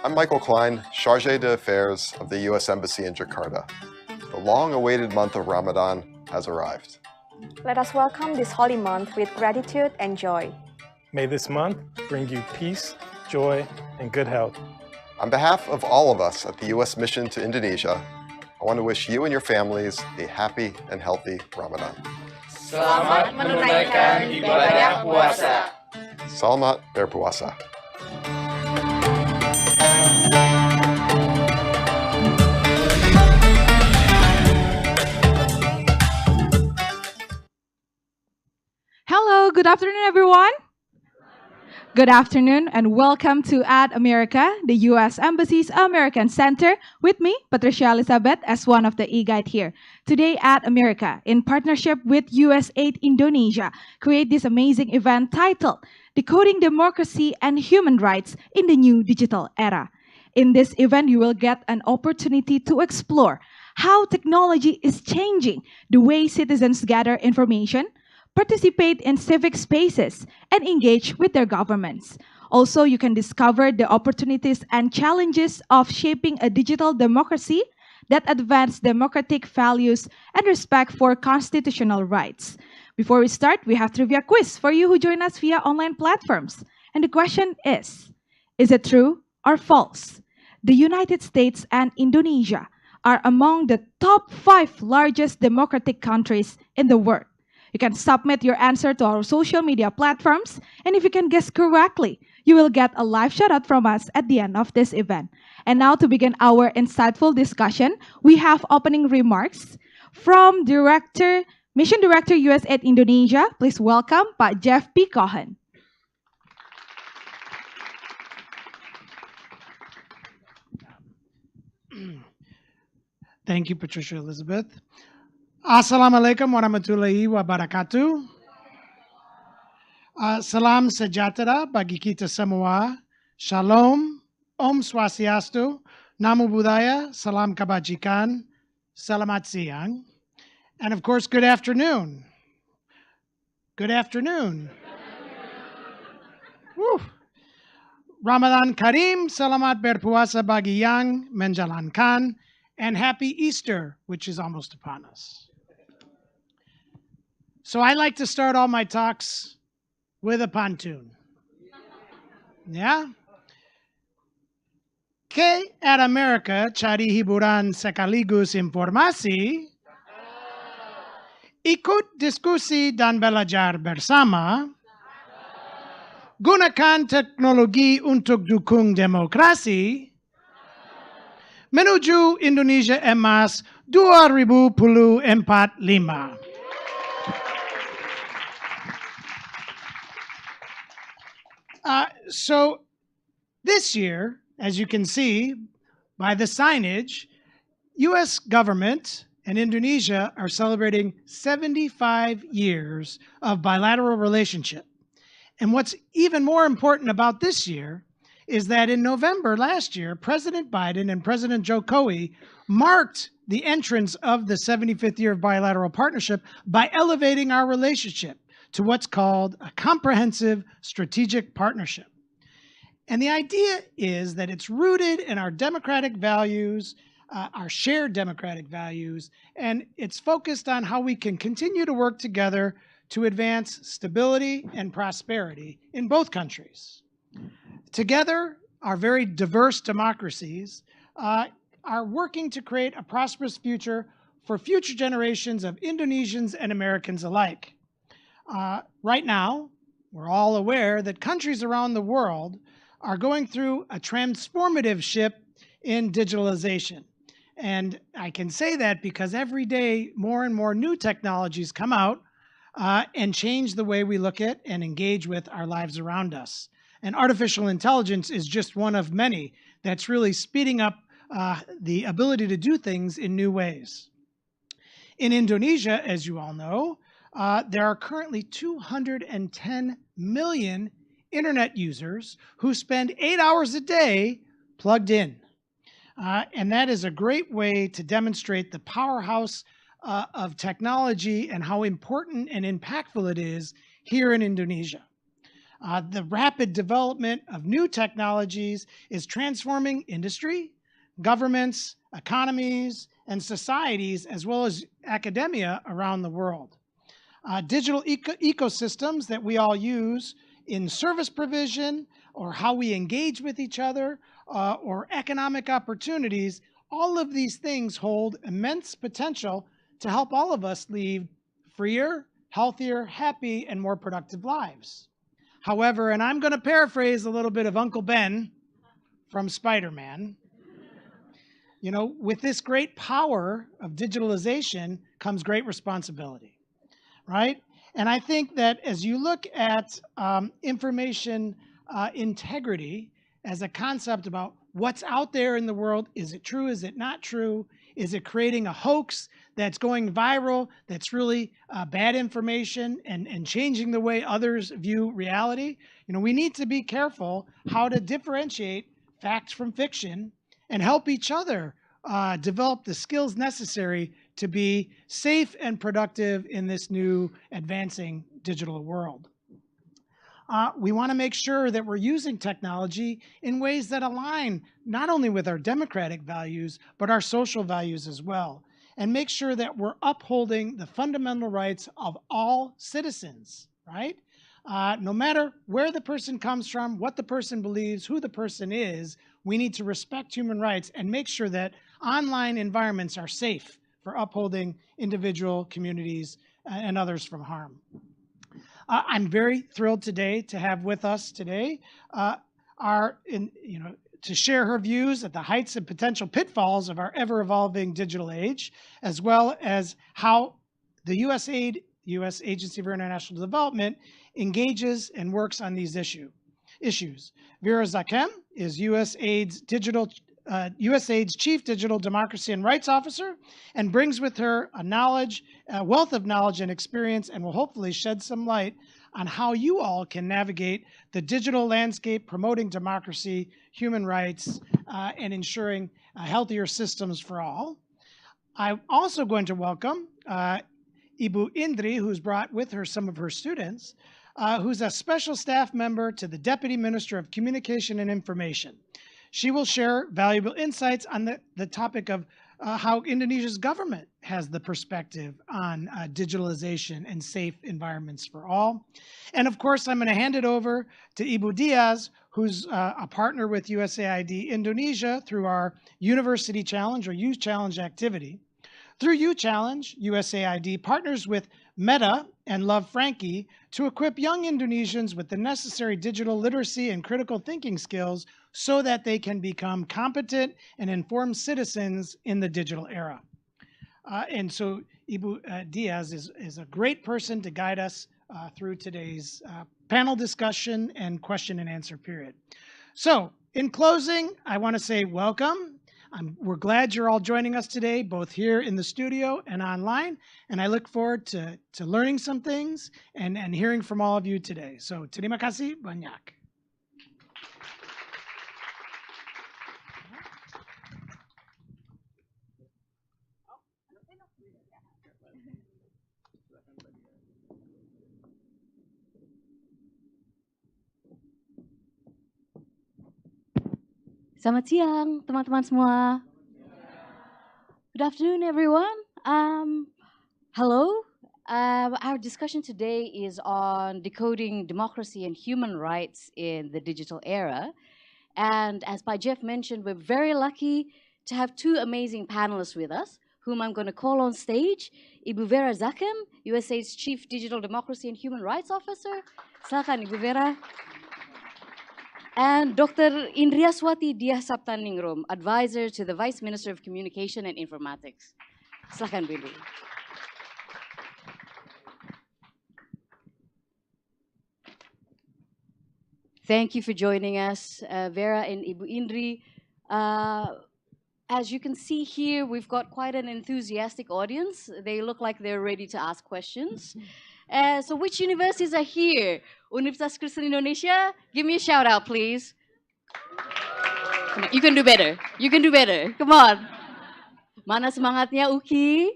I'm Michael Klein, Chargé d'Affaires of the U.S. Embassy in Jakarta. The long-awaited month of Ramadan has arrived. Let us welcome this holy month with gratitude and joy. May this month bring you peace, joy, and good health. On behalf of all of us at the U.S. Mission to Indonesia, I want to wish you and your families a happy and healthy Ramadan. Selamat menunaikan ibadah puasa. Selamat berpuasa. Hello, good afternoon, everyone. Good afternoon and welcome to At America, the U.S. Embassy's American Center, with me, Patricia Elizabeth, as one of the e-guide here. Today at America, in partnership with USAID Indonesia, create this amazing event titled Decoding Democracy and Human Rights in the New Digital Era. In this event, you will get an opportunity to explore how technology is changing the way citizens gather information, participate in civic spaces, and engage with their governments. Also, you can discover the opportunities and challenges of shaping a digital democracy that advance democratic values and respect for constitutional rights. Before we start, we have trivia quiz for you who join us via online platforms. And the question is it true or false? The United States and Indonesia are among the top 5 largest democratic countries in the world. You can submit your answer to our social media platforms, and if you can guess correctly, you will get a live shout-out from us at the end of this event. And now to begin our insightful discussion, we have opening remarks from Mission Director USAID Indonesia. Please welcome Pak Jeff P. Cohen. Thank you, Patricia Elizabeth. Assalamualaikum warahmatullahi wabarakatuh. Salam sejahtera bagi kita semua. Shalom, Om Swastiastu, Namo Buddhaya, Salam Kebajikan, Selamat Siang, and of course, good afternoon. Good afternoon. Woo. Ramadan Kareem, Selamat Berpuasa bagi yang menjalankan, and happy Easter, which is almost upon us. So I like to start all my talks with a pantun. Yeah? Que at America cari hiburan sekaligus informasi, ikut diskusi dan belajar bersama, gunakan teknologi untuk dukung demokrasi, menuju Indonesia Emas 2045. So this year, as you can see by the signage, U.S. government and Indonesia are celebrating 75 years of bilateral relationship. And what's even more important about this year is that in November last year, President Biden and President Jokowi marked the entrance of the 75th year of bilateral partnership by elevating our relationship to what's called a comprehensive strategic partnership. And the idea is that it's rooted in our democratic values, our shared democratic values, and it's focused on how we can continue to work together to advance stability and prosperity in both countries. Together, our very diverse democracies are working to create a prosperous future for future generations of Indonesians and Americans alike. Right now, we're all aware that countries around the world are going through a transformative shift in digitalization. And I can say that because every day more and more new technologies come out and change the way we look at and engage with our lives around us. And artificial intelligence is just one of many that's really speeding up the ability to do things in new ways. In Indonesia, as you all know, there are currently 210 million internet users who spend 8 hours a day plugged in. And that is a great way to demonstrate the powerhouse of technology and how important and impactful it is here in Indonesia. The rapid development of new technologies is transforming industry, governments, economies, and societies, as well as academia around the world. Digital ecosystems that we all use in service provision or how we engage with each other or economic opportunities, all of these things hold immense potential to help all of us lead freer, healthier, happy, and more productive lives. However, and I'm going to paraphrase a little bit of Uncle Ben from Spider-Man, you know, with this great power of digitalization comes great responsibility, right? And I think that as you look at information integrity as a concept about what's out there in the world, is it true, is it not true, is it creating a hoax that's going viral, that's really bad information and changing the way others view reality? You know, we need to be careful how to differentiate facts from fiction and help each other develop the skills necessary to be safe and productive in this new advancing digital world. We want to make sure that we're using technology in ways that align not only with our democratic values, but our social values as well, and make sure that we're upholding the fundamental rights of all citizens, right? No matter where the person comes from, what the person believes, who the person is, we need to respect human rights and make sure that online environments are safe for upholding individual communities and others from harm. I'm very thrilled today to have with us today to share her views at the heights and potential pitfalls of our ever-evolving digital age, as well as how the USAID, U.S. Agency for International Development, engages and works on these issues. Vera Zakem is USAID's Chief Digital Democracy and Rights Officer, and brings with her a wealth of knowledge and experience, and will hopefully shed some light on how you all can navigate the digital landscape, promoting democracy, human rights, and ensuring healthier systems for all. I'm also going to welcome Ibu Indri, who's brought with her some of her students, who's a special staff member to the Deputy Minister of Communication and Information. She will share valuable insights on the topic of how Indonesia's government has the perspective on digitalization and safe environments for all. And of course, I'm going to hand it over to Ibu Diaz, who's a partner with USAID Indonesia through our University Challenge or Youth Challenge activity. Through Youth Challenge, USAID partners with Meta and Love Frankie to equip young Indonesians with the necessary digital literacy and critical thinking skills so that they can become competent and informed citizens in the digital era. And so Ibu Diaz is a great person to guide us through today's panel discussion and question and answer period. So in closing, I want to say welcome. We're glad you're all joining us today, both here in the studio and online, and I look forward to learning some things and hearing from all of you today. So, terima kasih banyak. Selamat siang, teman-teman semua. Good afternoon, everyone. Hello. Our discussion today is on decoding democracy and human rights in the digital era. And as by Jeff mentioned, we're very lucky to have two amazing panelists with us, whom I'm going to call on stage. Ibu Vera Zakem, USA's Chief Digital Democracy and Human Rights Officer. Silakan, Ibu Vera. And Dr. Indriaswati Diah Saptaningrum, Advisor to the Vice Minister of Communication and Informatics. Silakan, Bu Indri. Thank you for joining us, Vera and Ibu Indri. As you can see here, we've got quite an enthusiastic audience. They look like they're ready to ask questions. So which universities are here? Universitas Kristen Indonesia, give me a shout out, please. Come on, you can do better. You can do better. Come on. Mana semangatnya, Uki?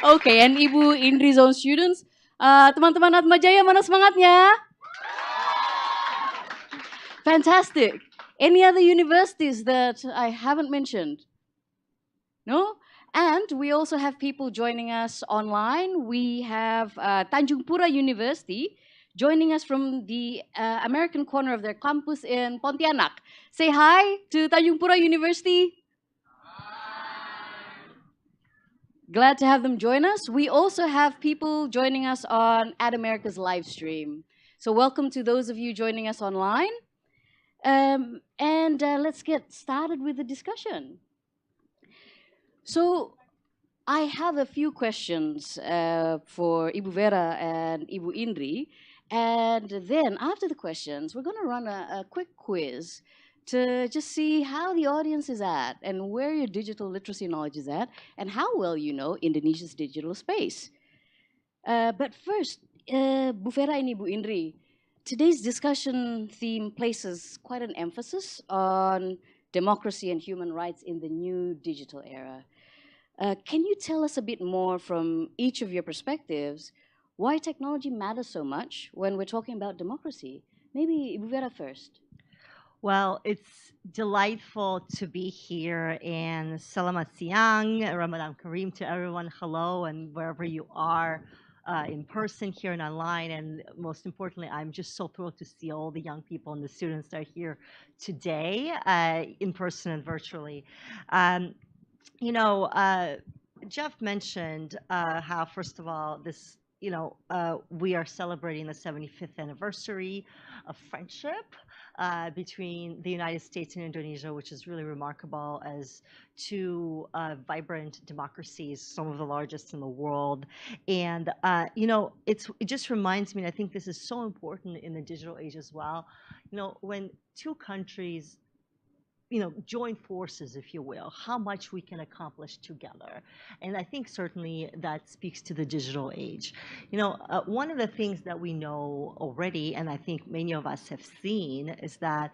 Okay, and Ibu Indri's own students. Teman-teman Atma Jaya, mana semangatnya? Fantastic. Any other universities that I haven't mentioned? No? And we also have people joining us online. We have Tanjung Pura University joining us from the American corner of their campus in Pontianak. Say hi to Tanjung Pura University. Glad to have them join us. We also have people joining us on Ad America's live stream. So welcome to those of you joining us online. Let's get started with the discussion. So I have a few questions for Ibu Vera and Ibu Indri. And then after the questions, we're going to run a quick quiz to just see how the audience is at and where your digital literacy knowledge is at and how well you know Indonesia's digital space. But first, Bu Vera and Ibu Indri, today's discussion theme places quite an emphasis on democracy and human rights in the new digital era. Can you tell us a bit more from each of your perspectives why technology matters so much when we're talking about democracy? Maybe Ibu Vera first. Well, it's delightful to be here, and Selamat Siang, Ramadan Kareem to everyone. Hello, and wherever you are in person here and online. And most importantly, I'm just so thrilled to see all the young people and the students that are here today in person and virtually. Jeff mentioned how, first of all, this, we are celebrating the 75th anniversary of friendship between the United States and Indonesia, which is really remarkable as two vibrant democracies, some of the largest in the world. And, it just reminds me, and I think this is so important in the digital age as well, when two countries join forces, if you will, how much we can accomplish together. And I think certainly that speaks to the digital age. One of the things that we know already, and I think many of us have seen, is that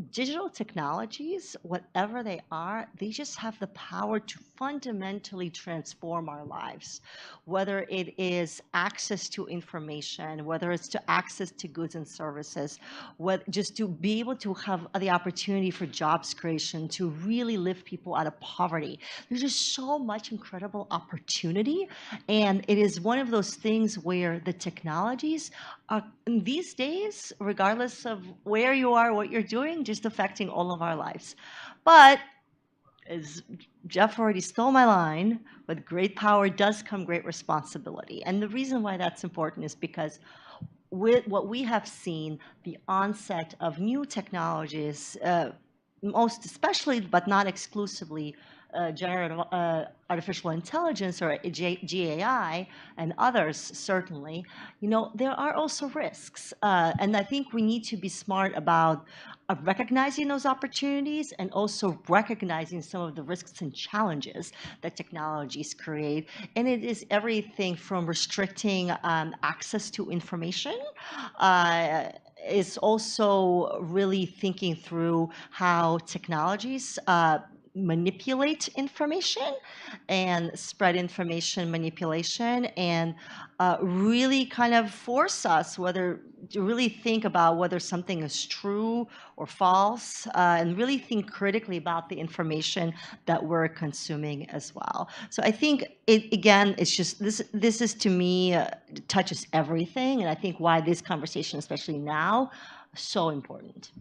digital technologies, whatever they are, they just have the power to fundamentally transform our lives. Whether it is access to information, whether it's to access to goods and services, just to be able to have the opportunity for jobs creation, to really lift people out of poverty. There's just so much incredible opportunity. And it is one of those things where the technologies are, these days, regardless of where you are, what you're doing, just affecting all of our lives. But as Jeff already stole my line, with great power does come great responsibility. And the reason why that's important is because with what we have seen, the onset of new technologies, most especially, but not exclusively, generative artificial intelligence or GAI and others, certainly, there are also risks. And I think we need to be smart about recognizing those opportunities and also recognizing some of the risks and challenges that technologies create. And it is everything from restricting access to information, is also really thinking through how technologies manipulate information and spread information manipulation and really kind of force us whether to really think about whether something is true or false and really think critically about the information that we're consuming as well. So I think it again, it's just this is to me touches everything, and I think why this conversation, especially now, is so important.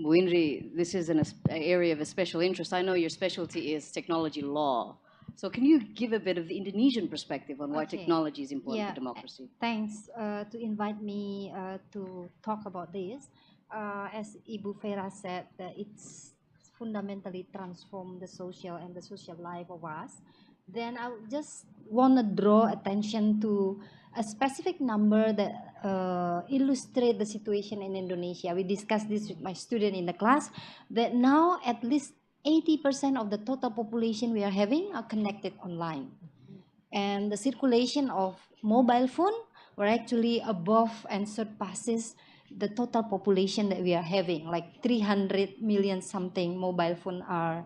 Bu Indri, this is an area of a special interest. I know your specialty is technology law. So can you give a bit of the Indonesian perspective on why Okay. technology is important Yeah, for democracy? Thanks to invite me to talk about this. As Ibu Vera said, that it's fundamentally transformed the social and the social life of us. Then I just want to draw attention to a specific number that illustrate the situation in Indonesia. We discussed this with my student in the class, that now at least 80% of the total population we are having are connected online. And the circulation of mobile phone were actually above and surpasses the total population that we are having, like 300 million something mobile phone are,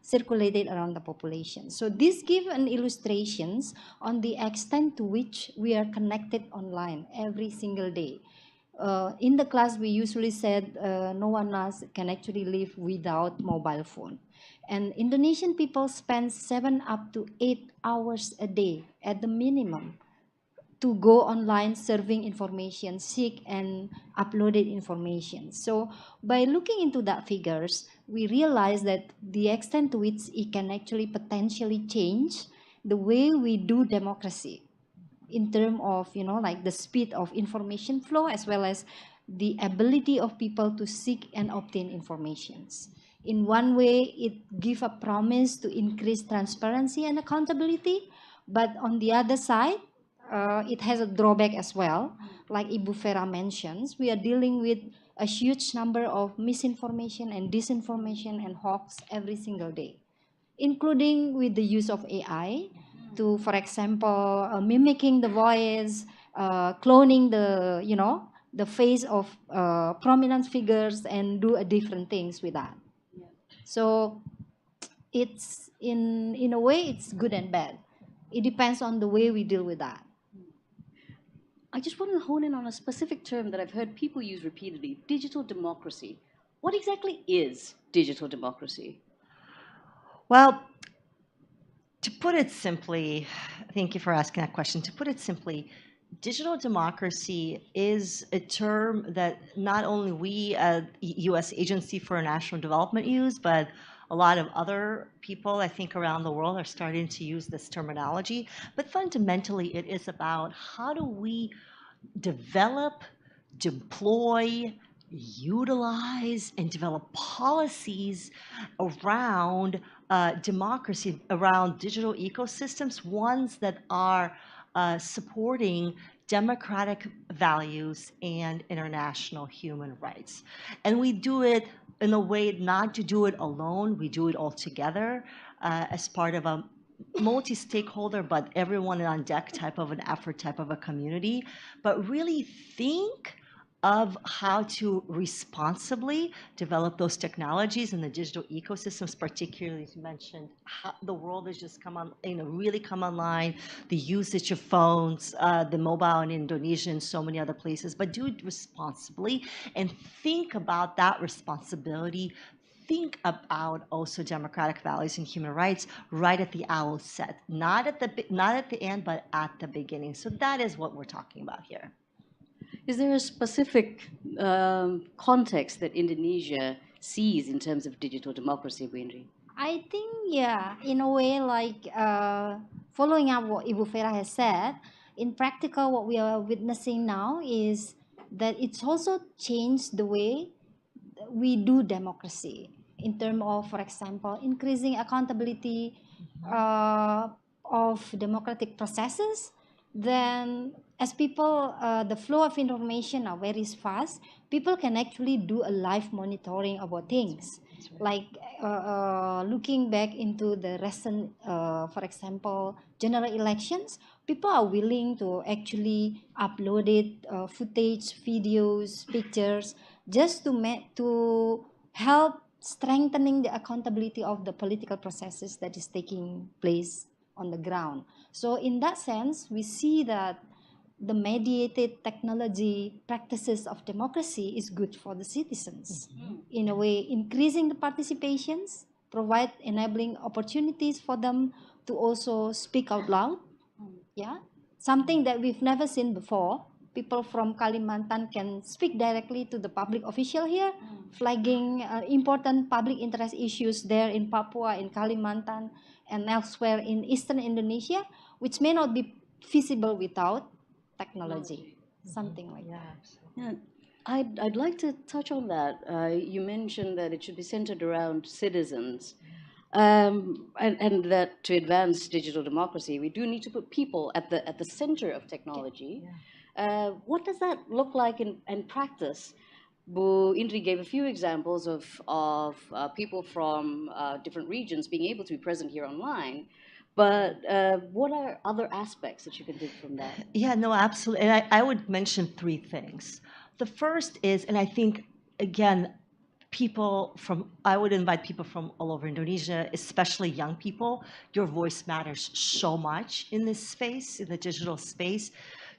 circulated around the population. So this give an illustrations on the extent to which we are connected online every single day. In the class, we usually said no one else can actually live without mobile phone. And Indonesian people spend 7 up to 8 hours a day at the minimum to go online serving information, seek and uploaded information. So by looking into that figures, we realize that the extent to which it can actually potentially change the way we do democracy in terms of, like the speed of information flow as well as the ability of people to seek and obtain informations. In one way, it gives a promise to increase transparency and accountability, but on the other side, it has a drawback as well. Like Ibu Vera mentions, we are dealing with a huge number of misinformation and disinformation and hoax every single day, including with the use of AI to, for example, mimicking the voice, cloning the face of prominent figures and do different things with that. So it's in a way it's good and bad. It depends on the way we deal with that. I just want to hone in on a specific term that I've heard people use repeatedly, digital democracy. What exactly is digital democracy? Well, to put it simply, thank you for asking that question. To put it simply, digital democracy is a term that not only we at U.S. Agency for International Development use, but a lot of other people, I think, around the world are starting to use this terminology. But fundamentally, it is about how do we develop, deploy, utilize, and develop policies around democracy, around digital ecosystems, ones that are supporting democratic values and international human rights. And we do it in a way not to do it alone, we do it all together as part of a multi-stakeholder, but everyone on deck type of an effort, type of a community, but really think of how to responsibly develop those technologies in the digital ecosystems, particularly as you mentioned, how the world has just come on, really come online, the usage of phones, the mobile in Indonesia and so many other places, but do it responsibly and think about that responsibility. Think about also democratic values and human rights right at the outset, not at the end, but at the beginning. So that is what we're talking about here. Is there a specific context that Indonesia sees in terms of digital democracy, Bu Indri? I think, yeah, in a way, like following up what Ibu Vera has said, in practical, what we are witnessing now is that it's also changed the way we do democracy in terms of, for example, increasing accountability of democratic processes. Then as people, the flow of information now very fast, people can actually do a live monitoring about things. Like looking back into the recent, for example, general elections, people are willing to actually upload it, footage, videos, pictures, just to help strengthening the accountability of the political processes that is taking place on the ground. So in that sense, we see that the mediated technology practices of democracy is good for the citizens. In a way, increasing the participations, provide enabling opportunities for them to also speak out loud. Yeah, something that we've never seen before. People from Kalimantan can speak directly to the public official here, flagging important public interest issues there in Papua, in Kalimantan, and elsewhere in eastern Indonesia, which may not be feasible without technology. Something like that. Yeah, I'd like to touch on that. You mentioned that it should be centered around citizens. And that to advance digital democracy, we do need to put people at the center of technology. What does that look like in practice? Bu Indri gave a few examples of people from different regions being able to be present here online. But what are other aspects that you can take from that? Yeah, no, absolutely. And I would mention three things. The first is, and I think, again, I would invite people from all over Indonesia, especially young people. Your voice matters so much in this space, in the digital space,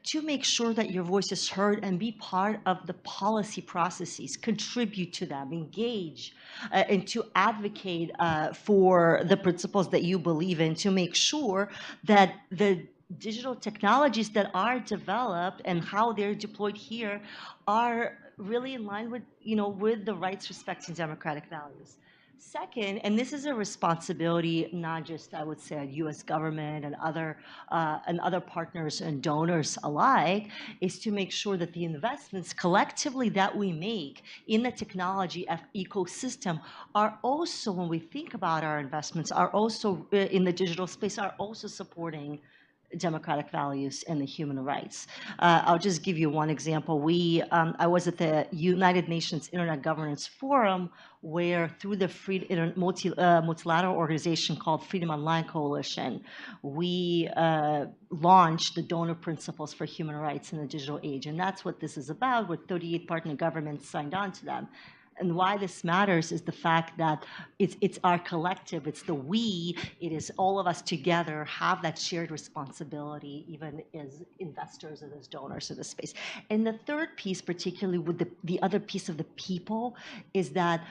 to make sure that your voice is heard and be part of the policy processes, contribute to them, engage, and to advocate for the principles that you believe in, to make sure that the digital technologies that are developed and how they're deployed here are really in line with, with the rights, respects, and democratic values. Second, and this is a responsibility not just, I would say, U.S. government and other partners and donors alike, is to make sure that the investments collectively that we make in the technology ecosystem are also, when we think about our investments, are also in the digital space, are also supporting democratic values and the human rights. I'll just give you one example. I was at the United Nations Internet Governance Forum, where through the multilateral organization called Freedom Online Coalition, we launched the donor principles for human rights in the digital age. And that's what this is about, with 38 partner governments signed on to them. And why this matters is the fact that it's our collective, it's the we, it is all of us together have that shared responsibility, even as investors and as donors in the space. And the third piece, particularly with the other piece of the people, is that,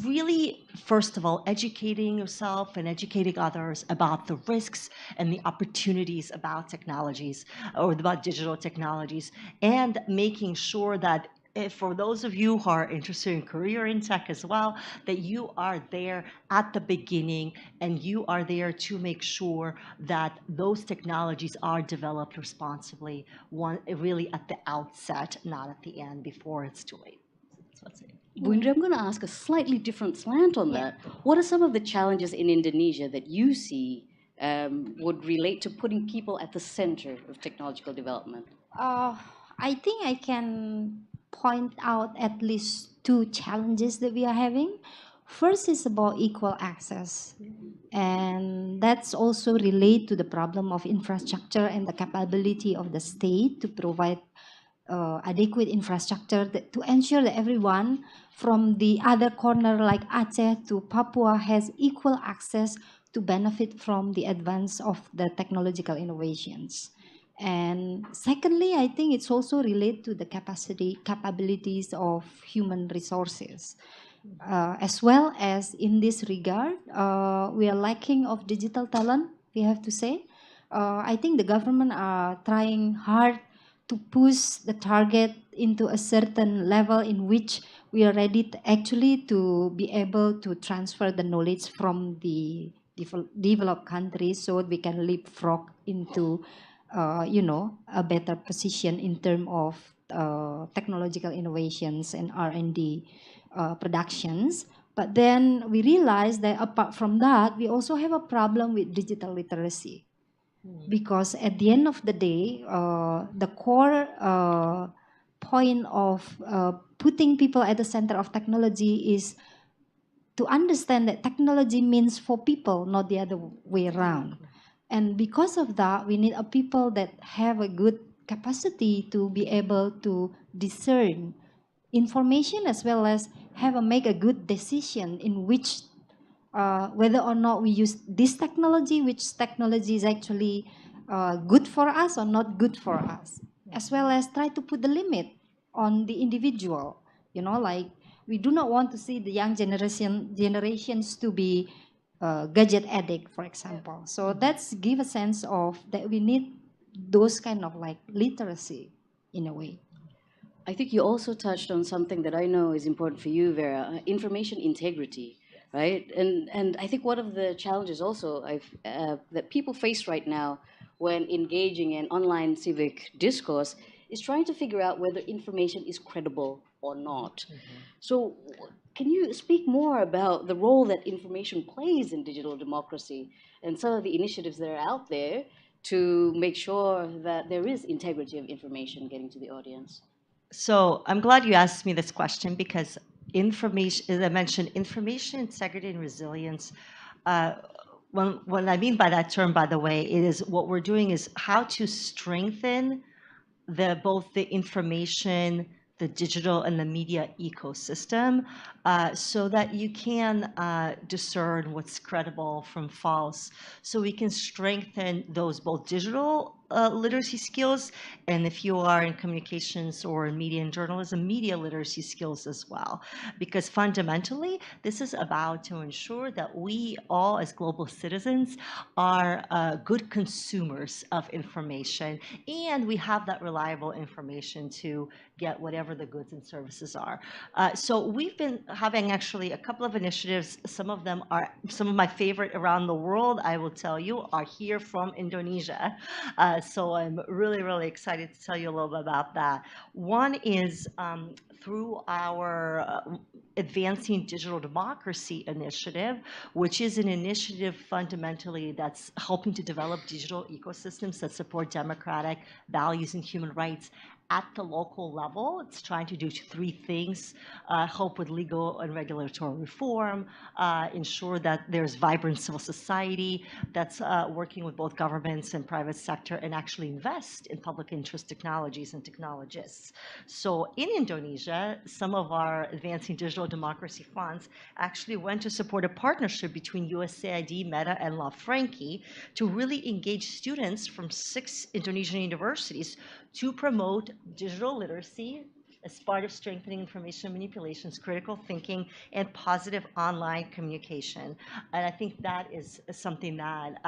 really, first of all, educating yourself and educating others about the risks and the opportunities about technologies or about digital technologies, and making sure that for those of you who are interested in career in tech as well, that you are there at the beginning and you are there to make sure that those technologies are developed responsibly, really at the outset, not at the end before it's too late. That's what's it. Bu Indri, I'm going to ask a slightly different slant on that. What are some of the challenges in Indonesia that you see would relate to putting people at the center of technological development? I think I can point out at least two challenges that we are having. First is about equal access, and that's also related to the problem of infrastructure and the capability of the state to provide adequate infrastructure to ensure that everyone from the other corner like Aceh to Papua has equal access to benefit from the advance of the technological innovations. And secondly, I think it's also related to the capabilities of human resources. As well as in this regard, we are lacking of digital talent, we have to say. I think the government are trying hard to push the target into a certain level in which we are ready to be able to transfer the knowledge from the developed countries so we can leapfrog into a better position in terms of technological innovations and R&D productions. But then we realized that apart from that, we also have a problem with digital literacy. Because at the end of the day, the core point of putting people at the center of technology is to understand that technology means for people, not the other way around. And because of that, we need a people that have a good capacity to be able to discern information as well as make a good decision in which whether or not we use this technology, which technology is actually good for us or not good for us, as well as try to put the limit on the individual. Like we do not want to see the young generations to be gadget addict, for example. So that's give a sense of that we need those kind of like literacy in a way. I think you also touched on something that I know is important for you, Vera, information integrity, right? And I think one of the challenges also that people face right now when engaging in online civic discourse is trying to figure out whether information is credible or not. So can you speak more about the role that information plays in digital democracy and some of the initiatives that are out there to make sure that there is integrity of information getting to the audience? So I'm glad you asked me this question because information, as I mentioned, information integrity and resilience. Uh, what I mean by that term, by the way, it is what we're doing is how to strengthen both the information, the digital, and the media ecosystem, so that you can discern what's credible from false. So we can strengthen those both digital literacy skills, and if you are in communications or in media and journalism, media literacy skills as well. Because fundamentally, this is about to ensure that we all, as global citizens, are good consumers of information, and we have that reliable information to get whatever the goods and services are. So we've been having actually a couple of initiatives. Some of them are some of my favorite around the world, I will tell you, are here from Indonesia. So I'm really, really excited to tell you a little bit about that. One is through our Advancing Digital Democracy initiative, which is an initiative fundamentally that's helping to develop digital ecosystems that support democratic values and human rights at the local level. It's trying to do three things: help with legal and regulatory reform, ensure that there's vibrant civil society that's working with both governments and private sector, and actually invest in public interest technologies and technologists. So in Indonesia, some of our Advancing Digital Democracy funds actually went to support a partnership between USAID, Meta, and La Franchi to really engage students from 6 Indonesian universities to promote digital literacy as part of strengthening information manipulations, critical thinking, and positive online communication. And I think that is something that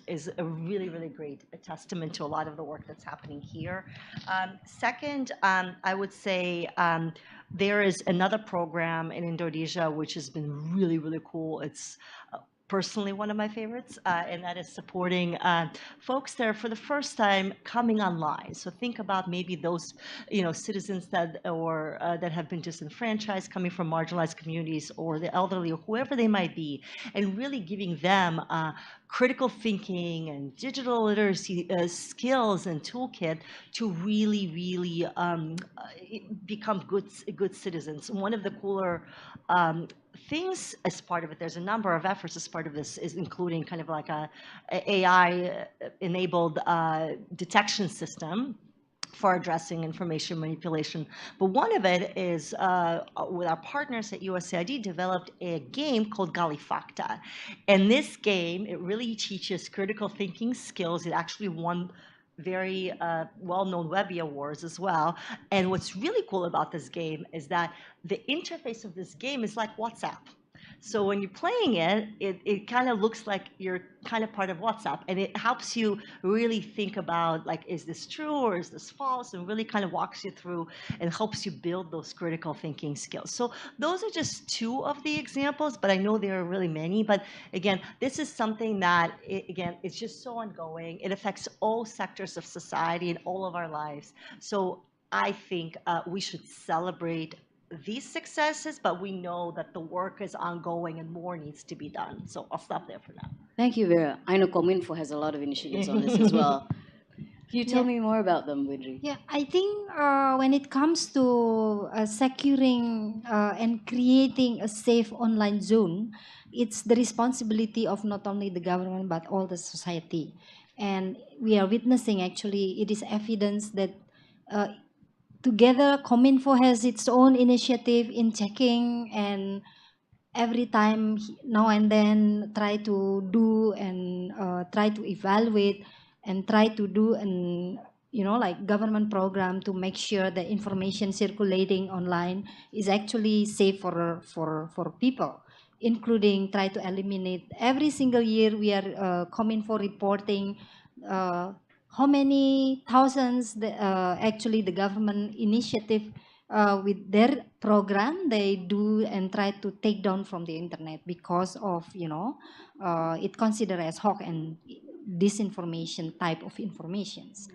is a really, really great testament to a lot of the work that's happening here. Second, I would say there is another program in Indonesia which has been really, really cool. It's personally one of my favorites, and that is supporting folks that are for the first time coming online. So think about maybe those, citizens that or that have been disenfranchised, coming from marginalized communities, or the elderly, or whoever they might be, and really giving them critical thinking and digital literacy skills and toolkit to really, really become good citizens. One of the cooler things as part of it, there's a number of efforts as part of this, is including kind of like a AI enabled detection system for addressing information manipulation. But one of it is with our partners at USAID developed a game called Galifacta. And this game, it really teaches critical thinking skills. It actually won very well-known Webby Awards as well. And what's really cool about this game is that the interface of this game is like WhatsApp. So when you're playing it, it kind of looks like you're kind of part of WhatsApp, and it helps you really think about, like, is this true or is this false, and really kind of walks you through and helps you build those critical thinking skills. So those are just 2 of the examples, but I know there are really many. But again, this is something that, it's just so ongoing. It affects all sectors of society and all of our lives. So I think we should celebrate these successes, but we know that the work is ongoing and more needs to be done. So I'll stop there for now. Thank you, Vera. I know Kominfo has a lot of initiatives on this as well. Can you tell me more about them, Windri? Yeah, I think when it comes to securing and creating a safe online zone, it's the responsibility of not only the government but all the society. And we are witnessing, actually, it is evidence that together, Cominfo has its own initiative in checking, and every time now and then try to do and try to evaluate and try to do an like government program to make sure the information circulating online is actually safe for people, including try to eliminate every single year we are coming for reporting how many thousands actually the government initiative with their program they do and try to take down from the internet because of it considered as hawk and disinformation type of informations.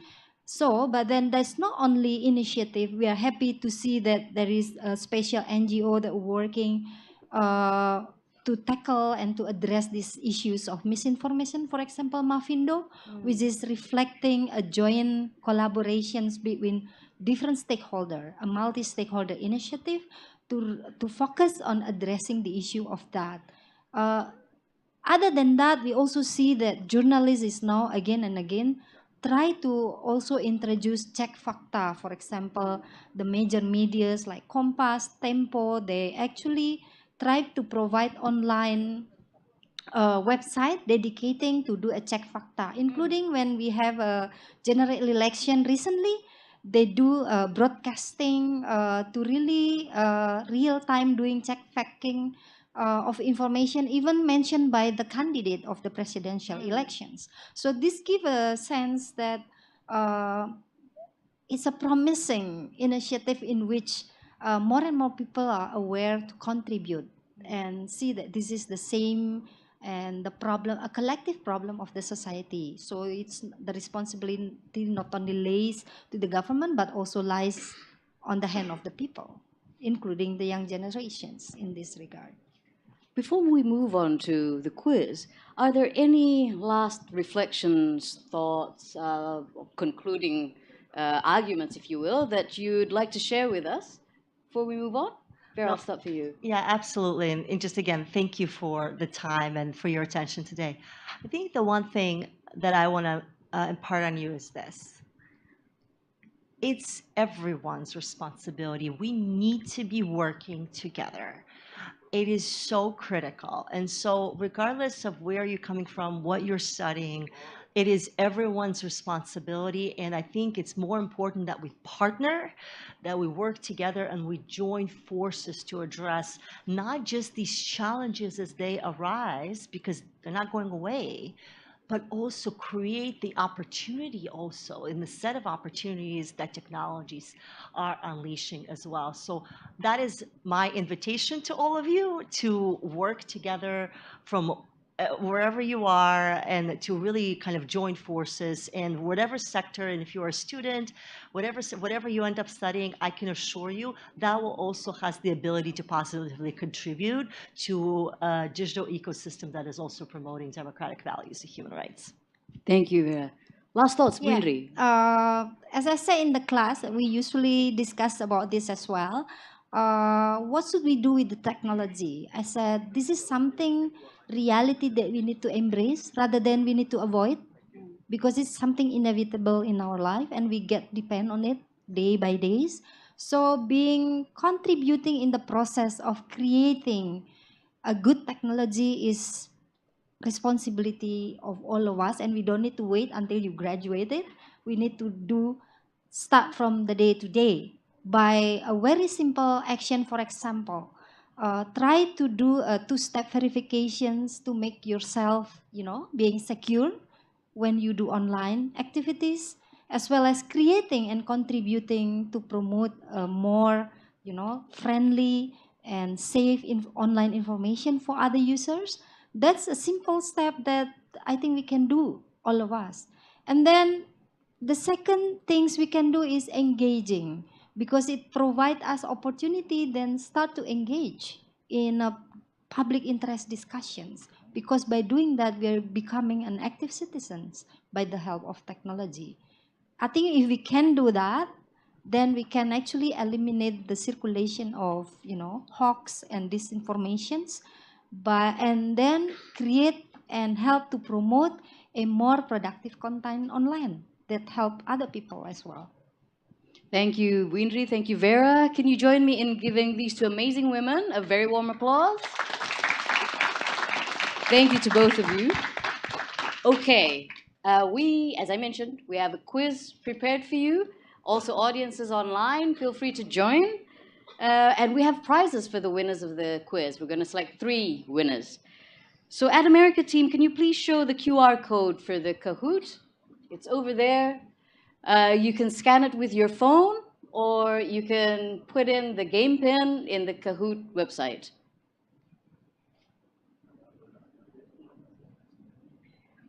So, but then there's not only initiative. We are happy to see that there is a special NGO that working to tackle and to address these issues of misinformation. For example, Mafindo, which is reflecting a joint collaborations between different stakeholder, a multi-stakeholder initiative to focus on addressing the issue of that. Other than that, we also see that journalists is now again and again try to also introduce check facta. For example, the major medias like Kompas, Tempo, they actually try to provide online website dedicating to do a check facta, including when we have a general election recently, they do broadcasting to really real time doing check facting of information even mentioned by the candidate of the presidential elections. So this give a sense that uh, it's a promising initiative in which more and more people are aware to contribute and see that this is the same and the problem, a collective problem of the society. So it's the responsibility not only lays to the government but also lies on the hand of the people, including the young generations in this regard. Before we move on to the quiz, are there any last reflections, thoughts, concluding arguments, if you will, that you'd like to share with us before we move on? Vera, I'll start for you. Yeah, absolutely. And just again, thank you for the time and for your attention today. I think the one thing that I want to impart on you is this. It's everyone's responsibility. We need to be working together. It is so critical. And so regardless of where you're coming from, what you're studying, it is everyone's responsibility. And I think it's more important that we partner, that we work together and we join forces to address not just these challenges as they arise, because they're not going away, but also create the opportunity also in the set of opportunities that technologies are unleashing as well. So that is my invitation to all of you to work together from wherever you are and to really kind of join forces in whatever sector. And if you're a student, whatever you end up studying, I can assure you that will also has the ability to positively contribute to a digital ecosystem that is also promoting democratic values and human rights. Thank you, Vera. Last thoughts, Winry. As I say in the class, we usually discuss about this as well. What should we do with the technology? I said, this is something, reality that we need to embrace rather than we need to avoid, because it's something inevitable in our life and we get depend on it day by days. So contributing in the process of creating a good technology is responsibility of all of us, and we don't need to wait until you graduated. We need to start from the day to day by a very simple action. For example, try to do two-step verifications to make yourself being secure when you do online activities, as well as creating and contributing to promote a more friendly and safe online information for other users. That's a simple step that I think we can do, all of us. And then the second things we can do is engaging, because it provides us opportunity then start to engage in public interest discussions, because by doing that we are becoming an active citizens by the help of technology. I think if we can do that, then we can actually eliminate the circulation of hoax and disinformations, and then create and help to promote a more productive content online that help other people as well. Thank you, Windri. Thank you, Vera. Can you join me in giving these two amazing women a very warm applause? Thank you to both of you. Okay, as I mentioned, we have a quiz prepared for you. Also, audiences online, feel free to join. And we have prizes for the winners of the quiz. We're going to select 3 winners. So, Ad America team, can you please show the QR code for the Kahoot? It's over there. You can scan it with your phone, or you can put in the game pin in the Kahoot website.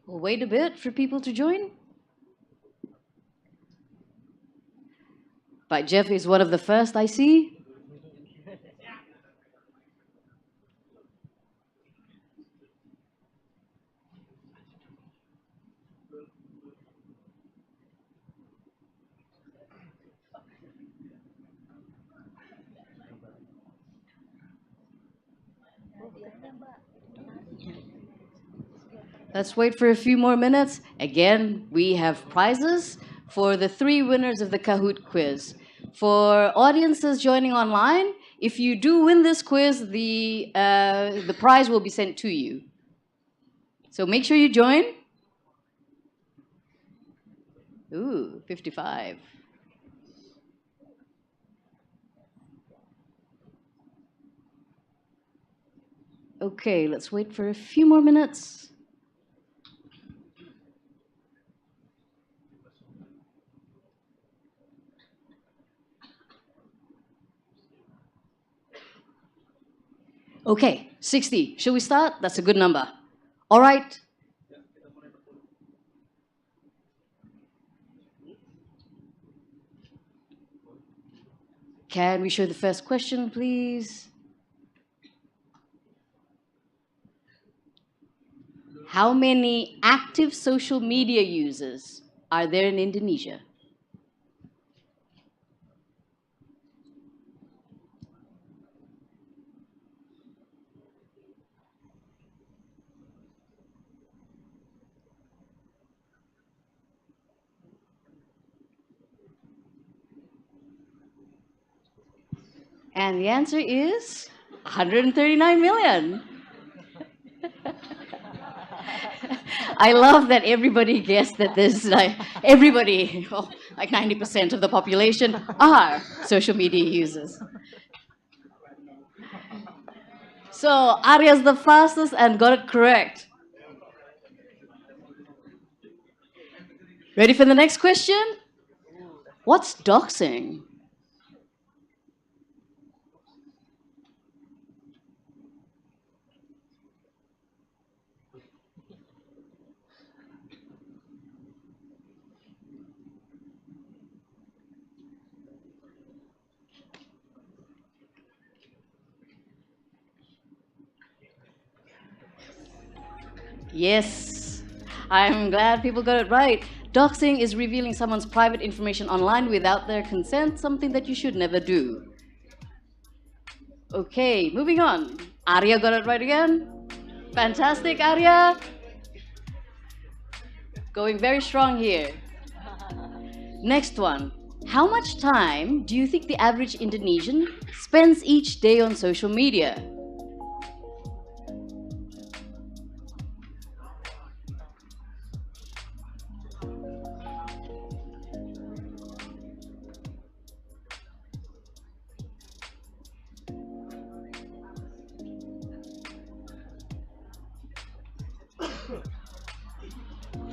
We'll wait a bit for people to join. But Jeff is one of the first I see. Let's wait for a few more minutes. Again, we have prizes for the 3 winners of the Kahoot quiz. For audiences joining online, if you do win this quiz, the prize will be sent to you. So make sure you join. Ooh, 55. Okay, let's wait for a few more minutes. Okay, 60. Shall we start? That's a good number. All right. Can we show the first question, please? How many active social media users are there in Indonesia? And the answer is 139 million. I love that everybody guessed that there's everybody, like 90% of the population are social media users. So Arya's the fastest and got it correct. Ready for the next question? What's doxing? Yes, I'm glad people got it right. Doxing is revealing someone's private information online without their consent, something that you should never do. Okay, moving on. Arya got it right again. Fantastic, Arya. Going very strong here. Next one. How much time do you think the average Indonesian spends each day on social media?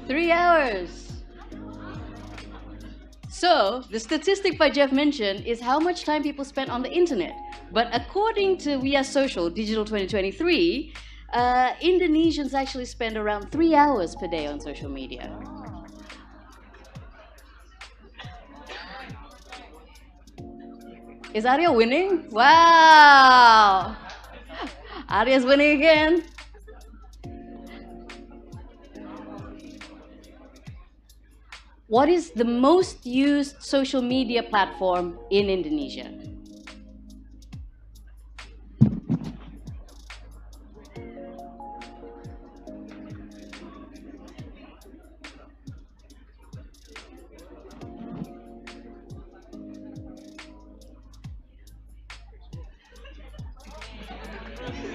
Three hours. So, the statistic by Jeff mentioned is how much time people spend on the internet. But according to We Are Social Digital 2023, Indonesians actually spend around 3 hours per day on social media. Is Arya winning? Wow! Arya's winning again. What is the most used social media platform in Indonesia?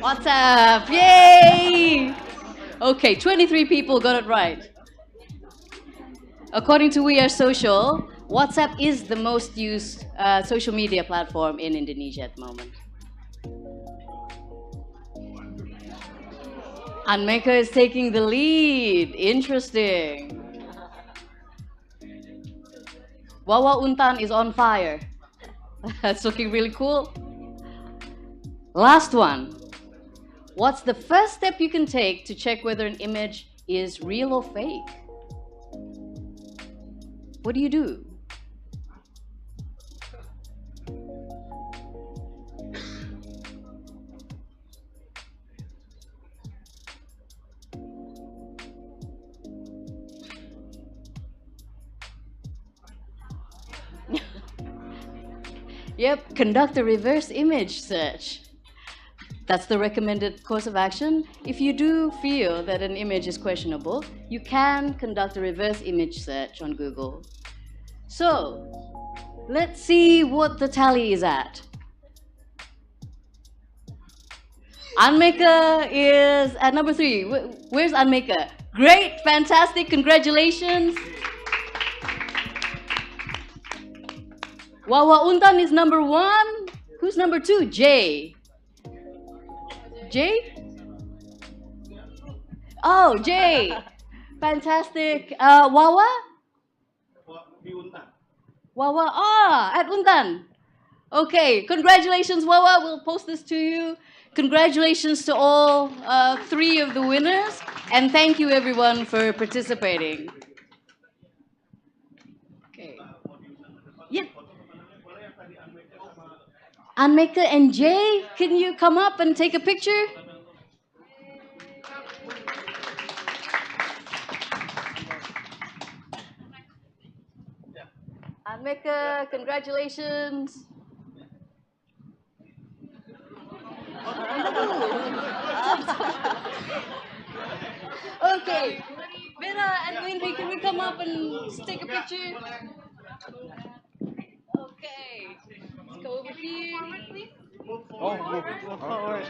WhatsApp, yay! Okay, 23 people got it right. According to We Are Social, WhatsApp is the most used social media platform in Indonesia at the moment. Anmeka is taking the lead. Interesting. Wawa Untan is on fire. That's looking really cool. Last one. What's the first step you can take to check whether an image is real or fake? What do you do? Yep, conduct a reverse image search. That's the recommended course of action. If you do feel that an image is questionable, you can conduct a reverse image search on Google. So, let's see what the tally is at. Anmeka is at number 3. Where's Anmeka? Great, fantastic, congratulations. Wawa Untan is number 1. Who's number 2? Jay. Jay? Oh, Jay. Fantastic. Wawa? Wawa, at Untan. Okay, congratulations, Wawa. We'll post this to you. Congratulations to all 3 of the winners. And thank you, everyone, for participating. Okay. Yeah. Anmeka and Jay, can you come up and take a picture? Anmeka, congratulations. Okay, Vera and Wendy, can we come up and take a picture? Okay, let's go over here. Forward.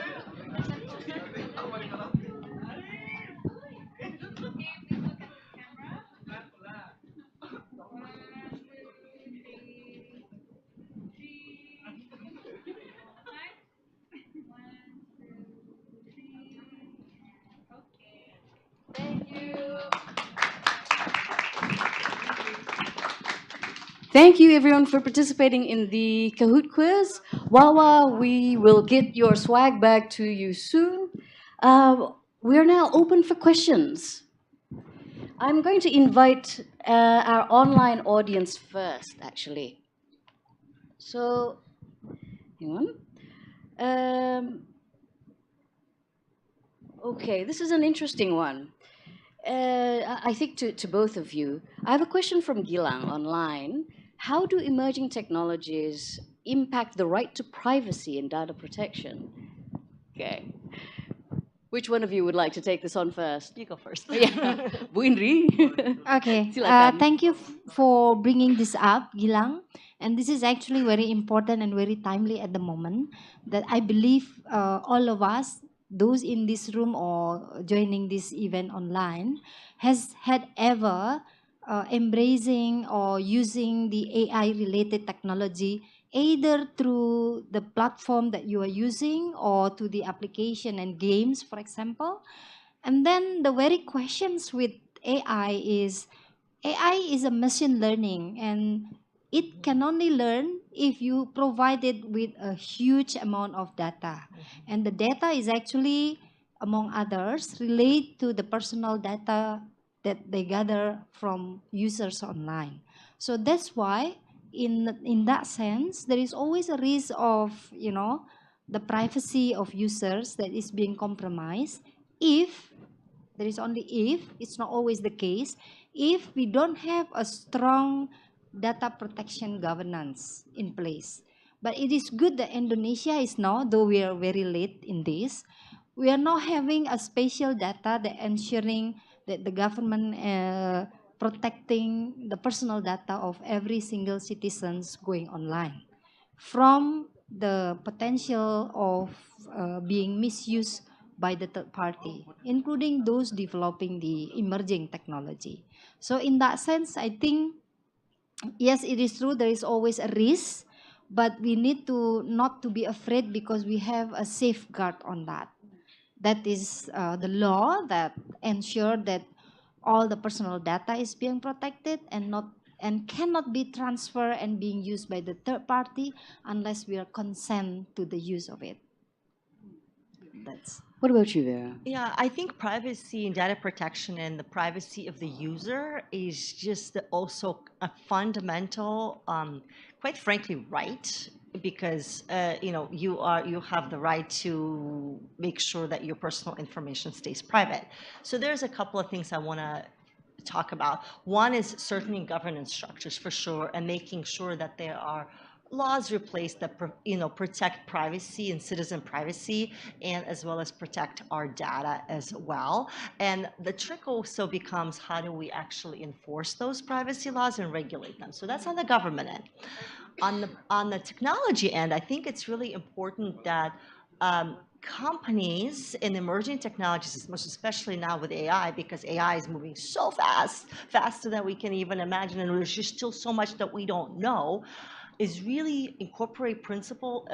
Thank you. Thank you, everyone, for participating in the Kahoot quiz. Wawa, we will get your swag back to you soon. We're now open for questions. I'm going to invite our online audience first, actually. So, hang on. Okay, this is an interesting one. I think to both of you. I have a question from Gilang online. How do emerging technologies impact the right to privacy and data protection? Okay. Which one of you would like to take this on first? You go first. Yeah. Bu Indri. Okay. Silakan. Thank you for bringing this up, Gilang. And this is actually very important and very timely at the moment. That I believe all of us, those in this room or joining this event online, has had ever embracing or using the AI-related technology either through the platform that you are using or to the application and games, for example. And then the very questions with AI is a machine learning, and it can only learn if you provide it with a huge amount of data. And the data is actually, among others, relate to the personal data that they gather from users online. So that's why in that sense, there is always a risk of, the privacy of users that is being compromised if, there is only if, it's not always the case, if we don't have a strong data protection governance in place. But it is good that Indonesia is now, though we are very late in this, we are now having a spatial data that ensuring that the government protecting the personal data of every single citizens going online from the potential of being misused by the third party, including those developing the emerging technology. So in that sense, I think, yes, it is true, there is always a risk, but we need to not to be afraid because we have a safeguard on that. That is the law that ensure that all the personal data is being protected and cannot be transferred and being used by the third party unless we are consent to the use of it. That's What about you, Vera? Yeah, I think privacy and data protection and the privacy of the user is just also a fundamental, quite frankly, right. Because you have the right to make sure that your personal information stays private. So there's a couple of things I want to talk about. One is certainly governance structures for sure, and making sure that there are laws replaced that protect privacy and citizen privacy, and as well as protect our data as well. And the trick also becomes, how do we actually enforce those privacy laws and regulate them? So that's on the government end. On the technology end, I think it's really important that companies in emerging technologies, most especially now with AI, because AI is moving so fast, faster than we can even imagine, and there's just still so much that we don't know, is really incorporate a principle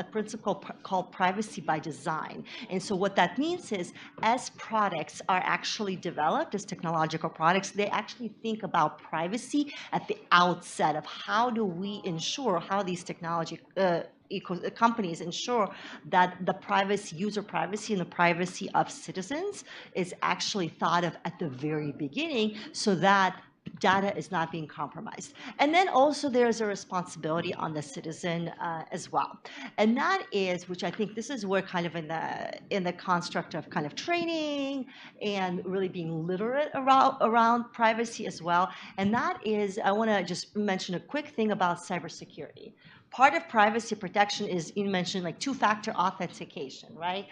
called privacy by design. And so what that means is, as products are actually developed, as technological products, they actually think about privacy at the outset of how do we ensure, how these technology companies ensure that the privacy, user privacy, and the privacy of citizens is actually thought of at the very beginning, so that data is not being compromised. And then also there's a responsibility on the citizen as well. And that is, which I think this is where kind of in the construct of kind of training and really being literate around privacy as well. And that is, I want to just mention a quick thing about cybersecurity. Part of privacy protection is, you mentioned, like two-factor authentication, right?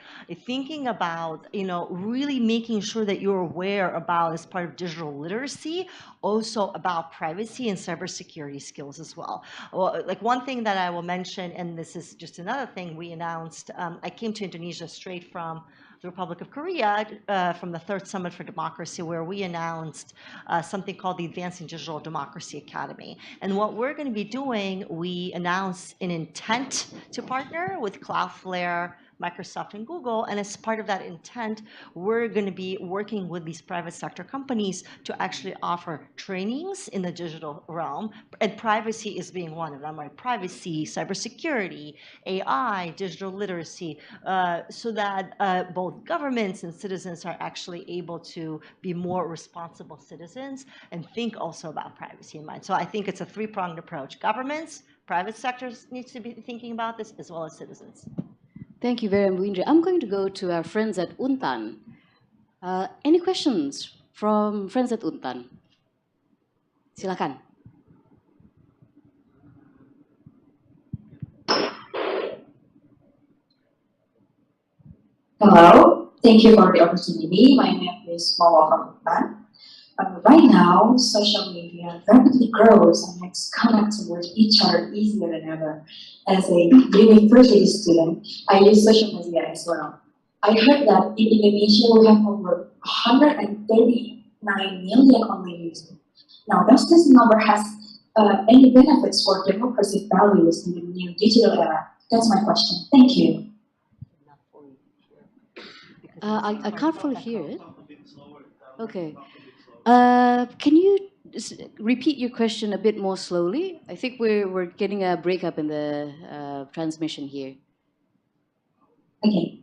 Thinking about, really making sure that you're aware about, as part of digital literacy, also about privacy and cybersecurity skills as well. Like one thing that I will mention, and this is just another thing we announced, I came to Indonesia straight from the Republic of Korea, from the Third Summit for Democracy, where we announced something called the Advancing Digital Democracy Academy. And what we're going to be doing, we announced an intent to partner with Cloudflare, Microsoft, and Google. And as part of that intent, we're going to be working with these private sector companies to actually offer trainings in the digital realm. And privacy is being one of them, right? Privacy, cybersecurity, AI, digital literacy, so that both governments and citizens are actually able to be more responsible citizens and think also about privacy in mind. So I think it's a three-pronged approach. Governments, private sectors needs to be thinking about this, as well as citizens. Thank you very much, Indra. I'm going to go to our friends at Untan. Any questions from friends at Untan? Silakan. Hello, thank you for the opportunity. My name is Mawa from Untan. Right now, social media rapidly grows and makes connecting with each other easier than ever. As a university student, I use social media as well. I heard that in Indonesia we have over 139 million online users. Now, does this number has any benefits for democracy values in the new digital era? That's my question. Thank you. I can't fully hear it. Okay. Can you repeat your question a bit more slowly? I think we're getting a breakup in the transmission here. Okay.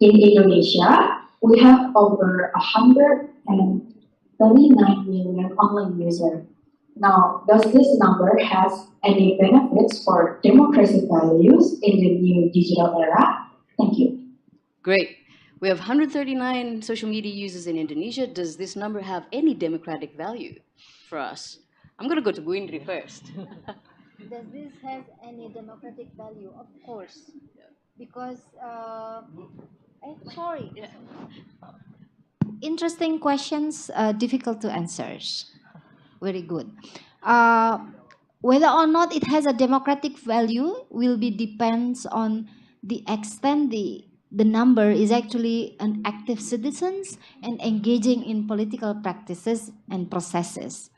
In Indonesia, we have over 139 million online users. Now, does this number has any benefits for democracy values in the new digital era? Thank you. Great. We have 139 social media users in Indonesia. Does this number have any democratic value for us? I'm going to go to Bu Indri first. Does this have any democratic value? Of course, because sorry. Yeah. Interesting questions, difficult to answer. Very good. whether or not it has a democratic value will be depends on the extent the number is actually an active citizens and engaging in political practices and processes.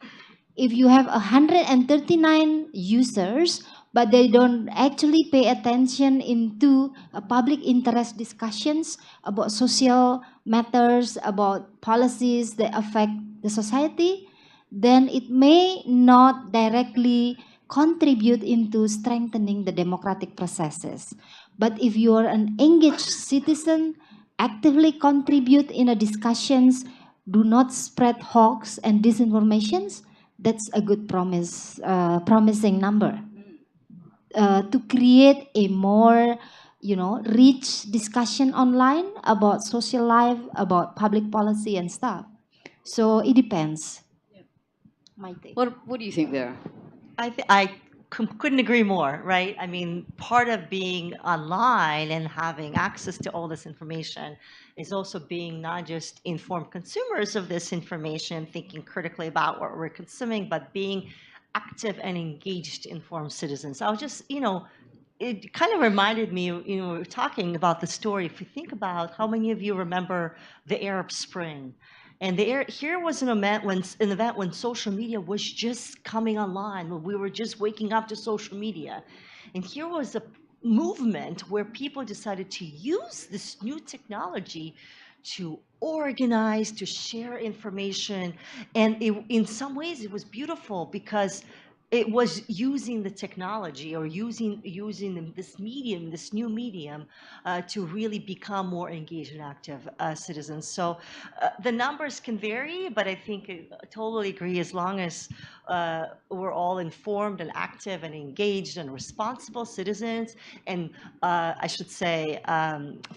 If you have 139 users, but they don't actually pay attention into public interest discussions about social matters, about policies that affect the society, then it may not directly contribute into strengthening the democratic processes. But if you are an engaged citizen, actively contribute in a discussions, do not spread hoax and disinformations, that's a good promising number. To create a more, rich discussion online about social life, about public policy and stuff. So it depends. My take. What do you think there? I couldn't agree more, right? I mean, part of being online and having access to all this information is also being not just informed consumers of this information, thinking critically about what we're consuming, but being active and engaged, informed citizens. I was just, it kind of reminded me, we were talking about the story. If you think about how many of you remember the Arab Spring, and here was an event when social media was just coming online, when we were just waking up to social media. And here was a movement where people decided to use this new technology to organize, to share information. And in some ways, it was beautiful because it was using the technology or using this medium, this new medium, to really become more engaged and active citizens. So the numbers can vary, but I think I totally agree, as long as we're all informed and active and engaged and responsible citizens, and I should say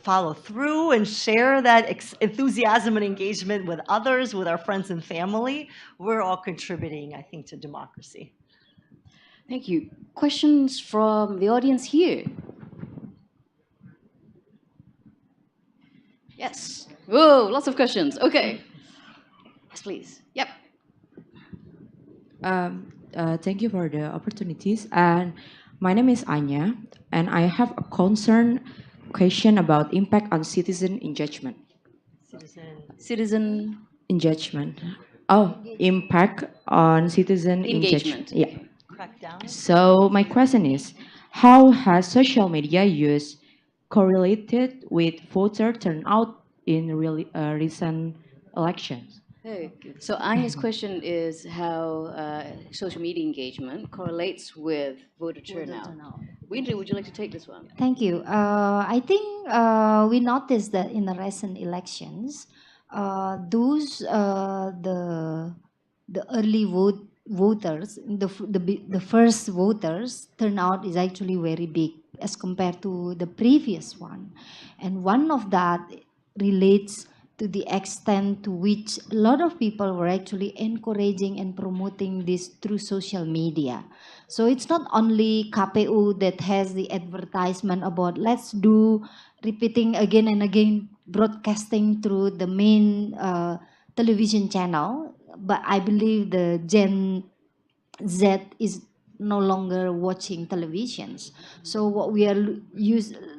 follow through and share that enthusiasm and engagement with others, with our friends and family, we're all contributing, I think, to democracy. Thank you. Questions from the audience here? Yes. Whoa, lots of questions. Okay. Yes, please. Yep. Thank you for the opportunities. And my name is Anya, and I have a concern question about impact on citizen engagement. Citizen engagement. Oh, impact on citizen engagement. Yeah. So my question is, how has social media use correlated with voter turnout in recent elections? Hey. So Anya's question is how social media engagement correlates with voter turnout. Windri, would you like to take this one? Thank you. I think we noticed that in the recent elections, the early voters, the first voters turnout is actually very big as compared to the previous one, and one of that relates to the extent to which a lot of people were actually encouraging and promoting this through social media. So it's not only KPU that has the advertisement about let's do repeating again and again broadcasting through the main television channel, but I believe the Gen Z is no longer watching televisions. So what we are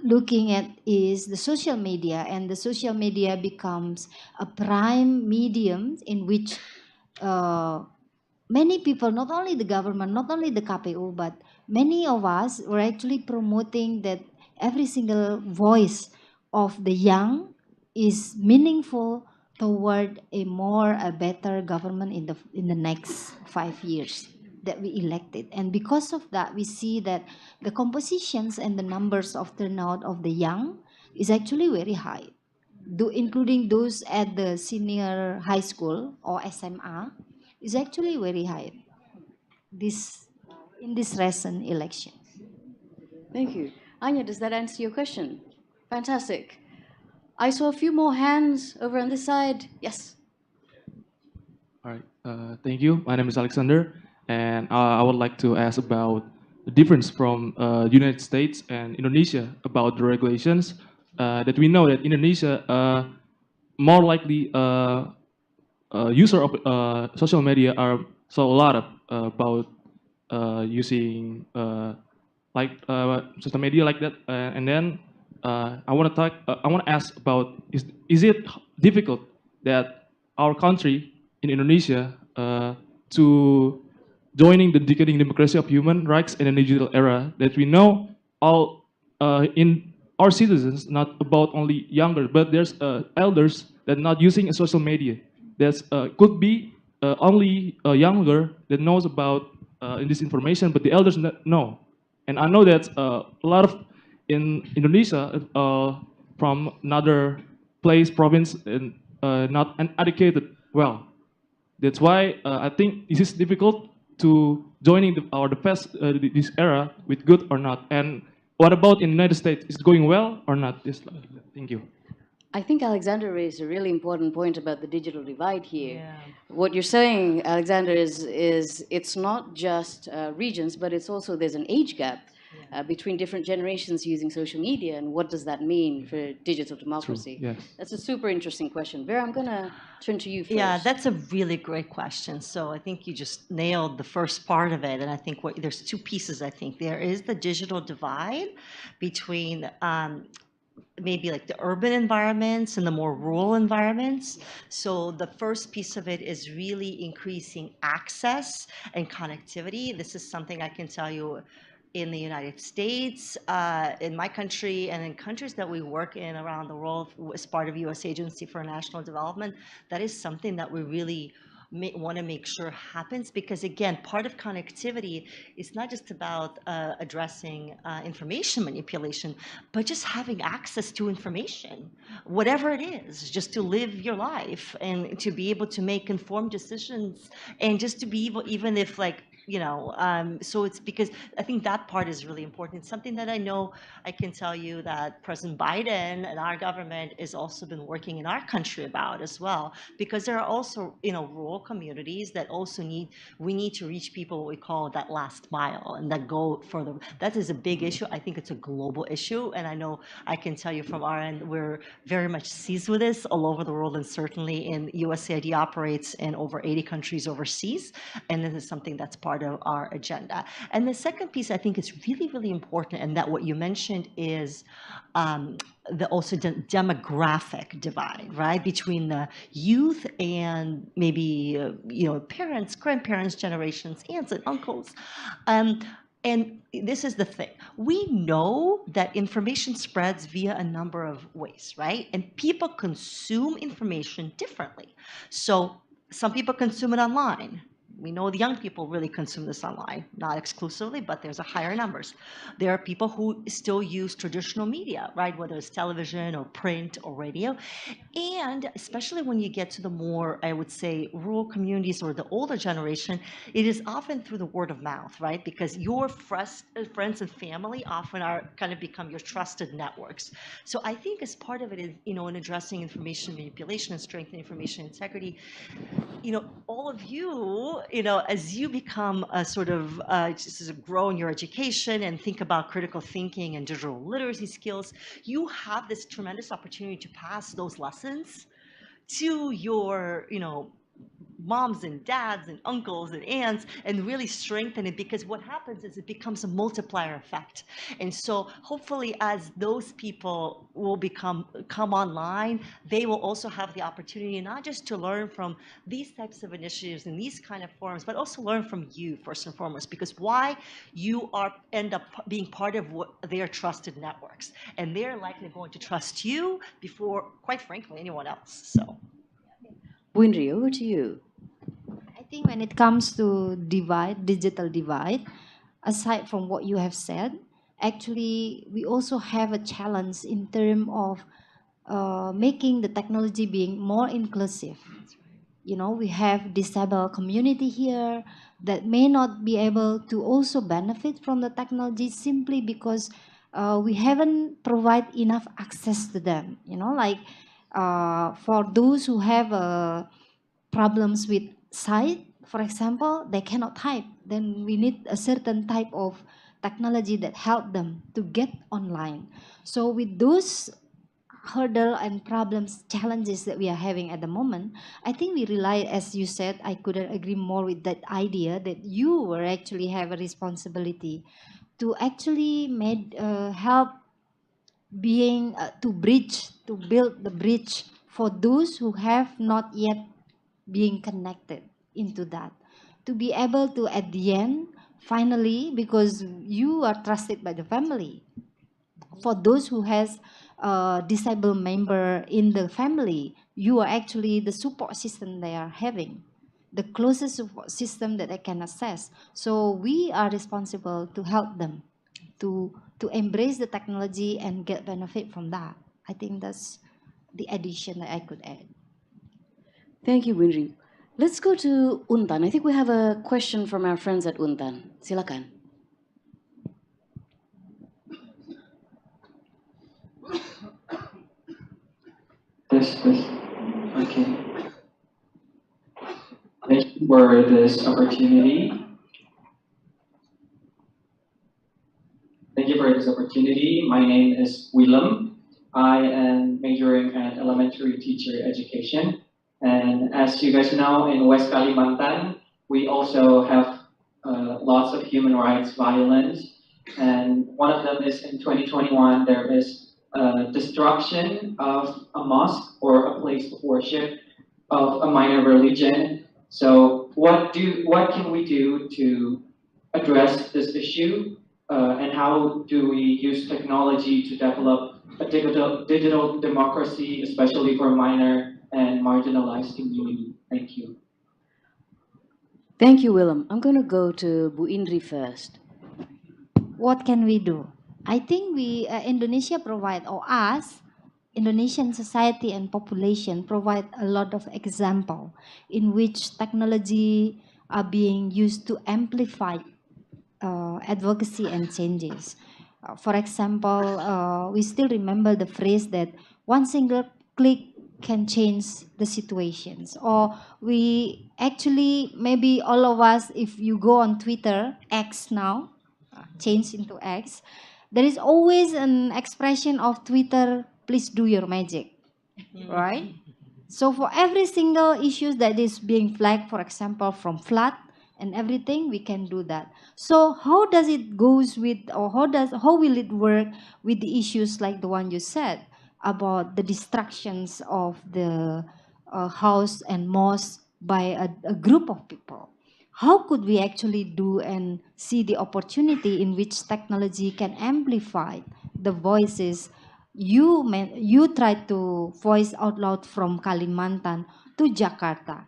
looking at is the social media, and the social media becomes a prime medium in which many people, not only the government, not only the KPU, but many of us were actually promoting that every single voice of the young is meaningful toward a better government in the next 5 years that we elected. And because of that, we see that the compositions and the numbers of turnout of the young is actually very high, including those at the senior high school or SMA, is actually very high in this recent election. Thank you. Anya, does that answer your question? Fantastic. I saw a few more hands over on this side. Yes. All right. Thank you. My name is Alexander, and I would like to ask about the difference from United States and Indonesia about the regulations. That we know that Indonesia more likely user of social media are so a lot of about using like social media like that. And then I want to talk. I want to ask about is it difficult that our country in Indonesia to joining the decoding democracy of human rights in a digital era that we know all in our citizens, not about only younger, but there's elders that not using a social media. That's could be only younger that knows about in this information, but the elders know. And I know that a lot of in Indonesia from another place, province, and not uneducated well. That's why I think this is difficult to joining the past this era with good or not. And what about in the United States? Is it going well or not? Thank you. I think Alexander raised a really important point about the digital divide here. What you're saying, Alexander, is it's not just regions, but it's also there's an age gap between different generations using social media, and what does that mean for digital democracy? Yes. That's a super interesting question. Vera, I'm going to turn to you first. Yeah, that's a really great question. So I think you just nailed the first part of it. And I think there's two pieces, I think. There is the digital divide between maybe like the urban environments and the more rural environments. So the first piece of it is really increasing access and connectivity. This is something I can tell you in the United States, in my country, and in countries that we work in around the world as part of U.S. Agency for National Development. That is something that we really want to make sure happens, because again, part of connectivity is not just about addressing information manipulation, but just having access to information, whatever it is, just to live your life and to be able to make informed decisions, and just to be able, even if like, so it's because I think that part is really important. It's something that I know I can tell you that President Biden and our government has also been working in our country about as well, because there are also, rural communities that also we need to reach people, what we call that last mile, and that go further. That is a big issue. I think it's a global issue. And I know I can tell you from our end, we're very much seized with this all over the world, and certainly in USAID operates in over 80 countries overseas. And this is something that's part of our agenda. And the second piece I think is really, really important, and that what you mentioned is the also demographic divide, right, between the youth and maybe parents, grandparents, generations, aunts and uncles. And this is the thing. We know that information spreads via a number of ways, right? And people consume information differently. So some people consume it online. We know the young people really consume this online, not exclusively, but there's a higher numbers. There are people who still use traditional media, right? Whether it's television or print or radio. And especially when you get to the more, I would say, rural communities or the older generation, it is often through the word of mouth, right? Because your friends and family often are kind of become your trusted networks. So I think as part of it is, in addressing information manipulation and strengthening information integrity, all of you, as you become a sort of just grow in your education and think about critical thinking and digital literacy skills, you have this tremendous opportunity to pass those lessons to your, moms and dads and uncles and aunts, and really strengthen it, because what happens is it becomes a multiplier effect. And so hopefully as those people will come online, they will also have the opportunity not just to learn from these types of initiatives and these kind of forums, but also learn from you first and foremost, because why you end up being part of their trusted networks, and they're likely going to trust you before, quite frankly, anyone else. So Windri, over to you. I think when it comes to digital divide, aside from what you have said, actually we also have a challenge in terms of making the technology being more inclusive. We have disabled community here that may not be able to also benefit from the technology simply because we haven't provided enough access to them. For those who have problems with sight, for example, they cannot type. Then we need a certain type of technology that help them to get online. So with those hurdle and problems, challenges that we are having at the moment, I think we rely, as you said, I couldn't agree more with that idea that you were actually have a responsibility to actually help being to build the bridge for those who have not yet being connected into that, to be able to at the end finally, because you are trusted by the family, for those who has a disabled member in the family, you are actually the support system they are having, the closest support system that they can access. So we are responsible to help them to embrace the technology and get benefit from that. I think that's the addition that I could add. Thank you, Winry. Let's go to Untan. I think we have a question from our friends at Untan. Silakan. This. Okay. Thank you for this opportunity. My name is Willem. I am majoring at elementary teacher education. And as you guys know, in West Kalimantan, we also have lots of human rights violence. And one of them is in 2021, there is destruction of a mosque or a place of worship of a minor religion. So what can we do to address this issue? And how do we use technology to develop a digital democracy, especially for minor and marginalized community? Thank you. Thank you, Willem. I'm going to go to Bu Indri first. What can we do? I think Indonesia provide, or us, Indonesian society and population provide a lot of example in which technology are being used to amplify advocacy and changes. For example, we still remember the phrase that one single click can change the situations. Or we actually, maybe all of us, if you go on Twitter, X now, change into X, there is always an expression of Twitter, please do your magic, right? So for every single issue that is being flagged, for example, from flood and everything, we can do that. So how does it goes with, or how will it work with the issues like the one you said about the destructions of the house and mosque by a group of people? How could we actually do and see the opportunity in which technology can amplify the voices you try to voice out loud from Kalimantan to Jakarta?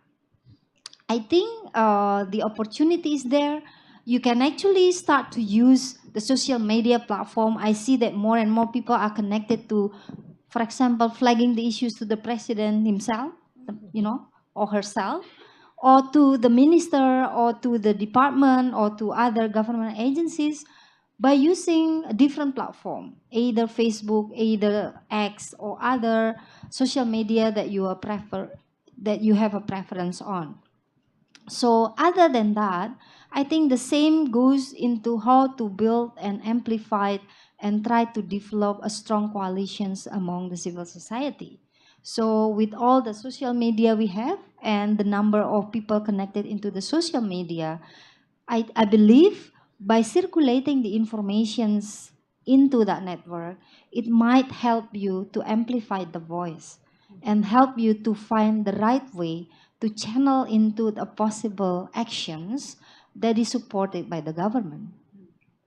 I think the opportunity is there. You can actually start to use the social media platform. I see that more and more people are connected to, for example, flagging the issues to the president himself, or herself, or to the minister, or to the department, or to other government agencies by using a different platform, either Facebook, either X, or other social media that you have a preference on. So other than that, I think the same goes into how to build and amplify and try to develop a strong coalitions among the civil society. So with all the social media we have and the number of people connected into the social media, I believe by circulating the informations into that network, it might help you to amplify the voice and help you to find the right way to channel into the possible actions that is supported by the government.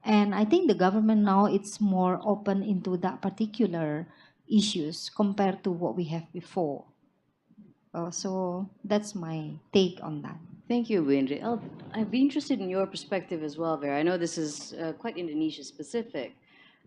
And I think the government now it's more open into that particular issues compared to what we have before. So that's my take on that. Thank you, Windri. I'd be interested in your perspective as well, Vera. I know this is quite Indonesia specific,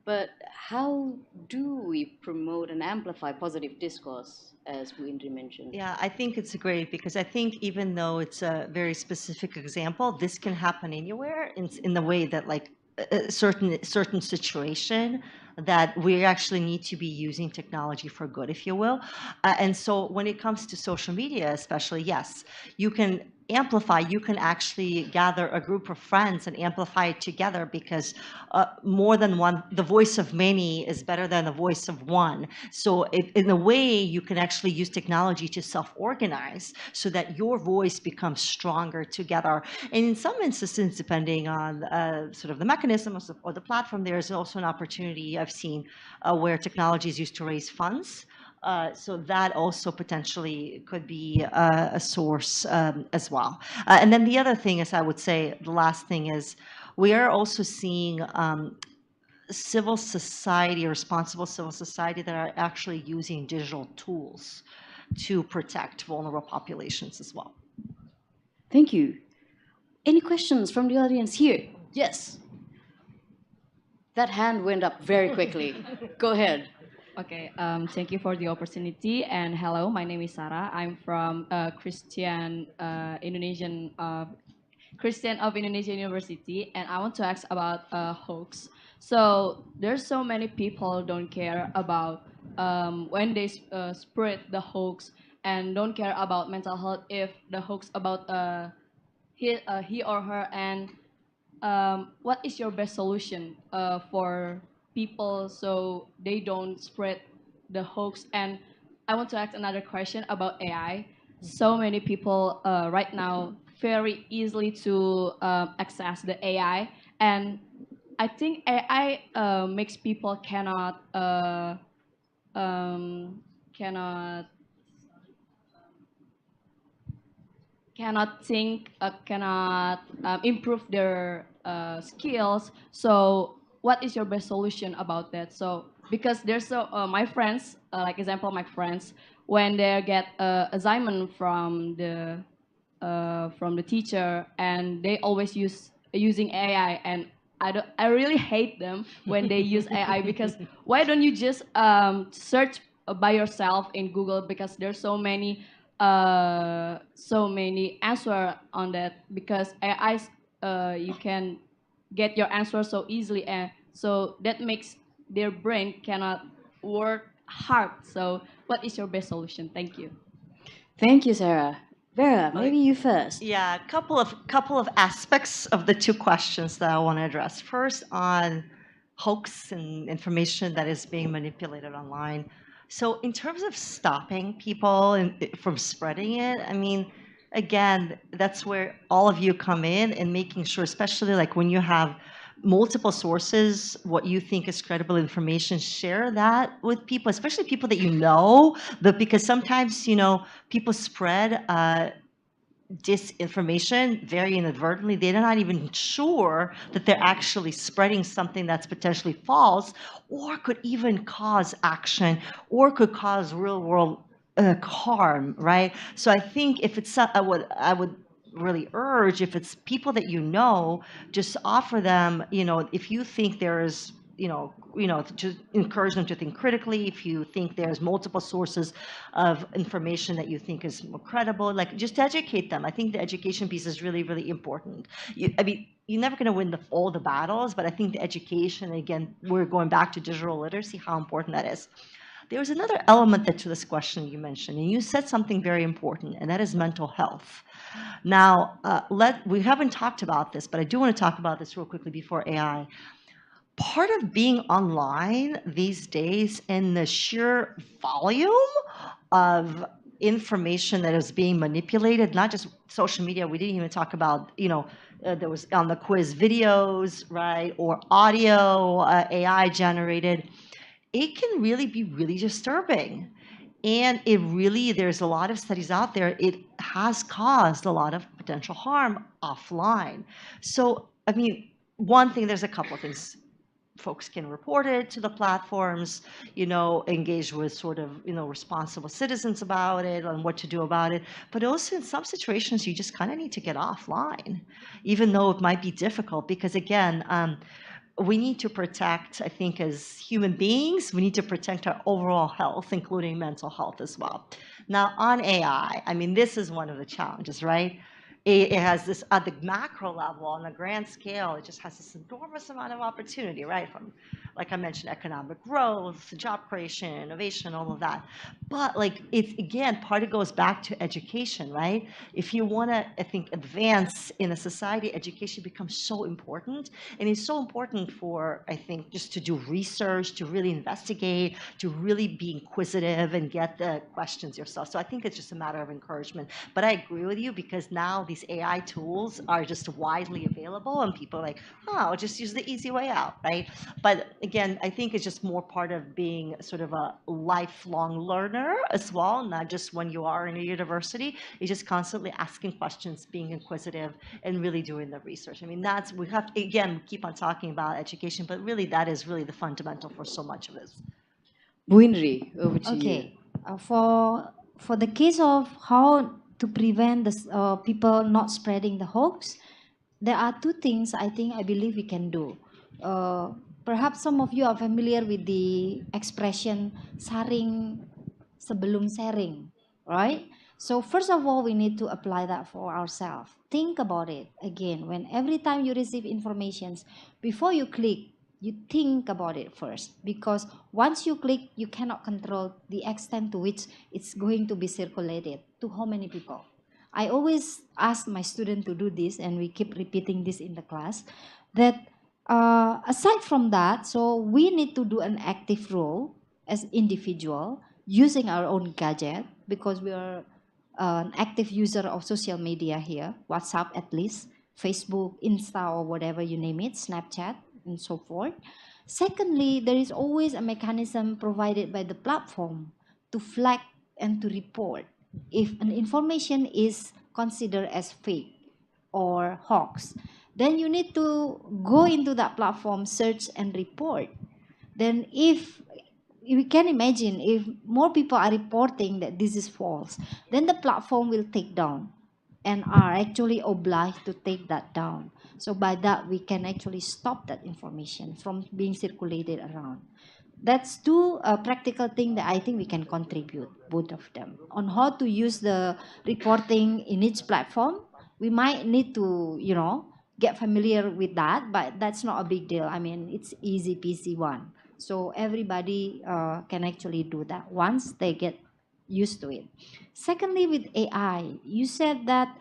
but how do we promote and amplify positive discourse, as Windri mentioned? Yeah, I think it's great because I think even though it's a very specific example, this can happen anywhere in the way that like a certain situation that we actually need to be using technology for good, if you will. And so when it comes to social media, especially, yes, you can amplify, you can actually gather a group of friends and amplify it together, because more than one, the voice of many is better than the voice of one. So in a way, you can actually use technology to self-organize so that your voice becomes stronger together. And in some instances, depending on sort of the mechanism or the platform, there's also an opportunity I've seen where technology is used to raise funds. So that also potentially could be a source as well. And then the other thing is, I would say, the last thing is, we are also seeing civil society, responsible civil society, that are actually using digital tools to protect vulnerable populations as well. Thank you. Any questions from the audience here? Yes. That hand went up very quickly. Go ahead. Okay, thank you for the opportunity, and hello, my name is Sarah. I'm from Christian of Indonesia University, and I want to ask about hoax. So there's so many people don't care about when they spread the hoax, and don't care about mental health if the hoax about he or her. And what is your best solution for people so they don't spread the hoax? And I want to ask another question about AI. So many people right now very easily to access the AI, and I think AI makes people cannot think, cannot improve their skills. So what is your best solution about that? So because there's so my friends, like example, my friends, when they get assignment from the teacher, and they always using AI, and I really hate them when they use AI, because why don't you just search by yourself in Google, because there's so many answer on that, because AI you can get your answer so easily, and so that makes their brain cannot work hard. So what is your best solution? Thank you. Thank you, Sarah. Vera, maybe you first. Yeah, a couple of aspects of the two questions that I want to address. First, on hoax and information that is being manipulated online. So in terms of stopping people from spreading it, I mean, again, that's where all of you come in, and making sure, especially like when you have multiple sources, what you think is credible information, share that with people, especially people that you know, because sometimes, people spread disinformation very inadvertently. They're not even sure that they're actually spreading something that's potentially false, or could even cause action, or could cause real world harm, right? So I think if it's I would really urge, if it's people that you know, just offer them, if you think there's, to encourage them to think critically. If you think there's multiple sources of information that you think is more credible, like, just educate them. I think the education piece is really, really important. You're never going to win all the battles, but I think the education, again, we're going back to digital literacy, how important that is. There's another element to this question you mentioned, and you said something very important, and that is mental health. Now, we haven't talked about this, but I do want to talk about this real quickly before AI. Part of being online these days, and the sheer volume of information that is being manipulated, not just social media, we didn't even talk about, there was on the quiz videos, right, or audio, AI generated. It can really be really disturbing. And there's a lot of studies out there, it has caused a lot of potential harm offline. So, one thing, there's a couple of things. Folks can report it to the platforms, engage with sort of, responsible citizens about it, on what to do about it. But also in some situations, you just kind of need to get offline, even though it might be difficult, because again, we need to protect, I think, as human beings, we need to protect our overall health, including mental health as well. Now, on AI, this is one of the challenges, right? It has this, at the macro level, on the grand scale, it just has this enormous amount of opportunity, right? From like I mentioned, economic growth, job creation, innovation, all of that. But like it's again, part of it goes back to education, right? If you want to, I think, advance in a society, education becomes so important, and it's so important for, I think, just to do research, to really investigate, to really be inquisitive and get the questions yourself. So I think it's just a matter of encouragement. But I agree with you, because now these AI tools are just widely available, and people are like, oh, I'll just use the easy way out, right? But again, I think it's just more part of being sort of a lifelong learner as well, not just when you are in a university. It's just constantly asking questions, being inquisitive, and really doing the research. I mean, that's, we have to, again, keep on talking about education, but really that is really the fundamental for so much of this. Bu Indri, over to you. Okay. For the case of how to prevent the people not spreading the hoax, there are two things I believe we can do. Perhaps some of you are familiar with the expression saring sebelum sharing, right? So first of all, we need to apply that for ourselves. Think about it again. When every time you receive informations, before you click, you think about it first, because once you click, you cannot control the extent to which it's going to be circulated to how many people. I always ask my student to do this, and we keep repeating this in the class, that aside from that, so we need to do an active role as individual using our own gadget, because we are an active user of social media here, WhatsApp at least, Facebook, Insta, or whatever you name it, Snapchat, and so forth. Secondly, there is always a mechanism provided by the platform to flag and to report if an information is considered as fake or hoax. Then you need to go into that platform, search and report. Then if we can imagine, if more people are reporting that this is false, then the platform will take down and are actually obliged to take that down. So by that, we can actually stop that information from being circulated around. That's two practical things that I think we can contribute, both of them. On how to use the reporting in each platform, we might need to, get familiar with that, but that's not a big deal. I mean, it's easy peasy one. So everybody can actually do that once they get used to it. Secondly, with AI, you said that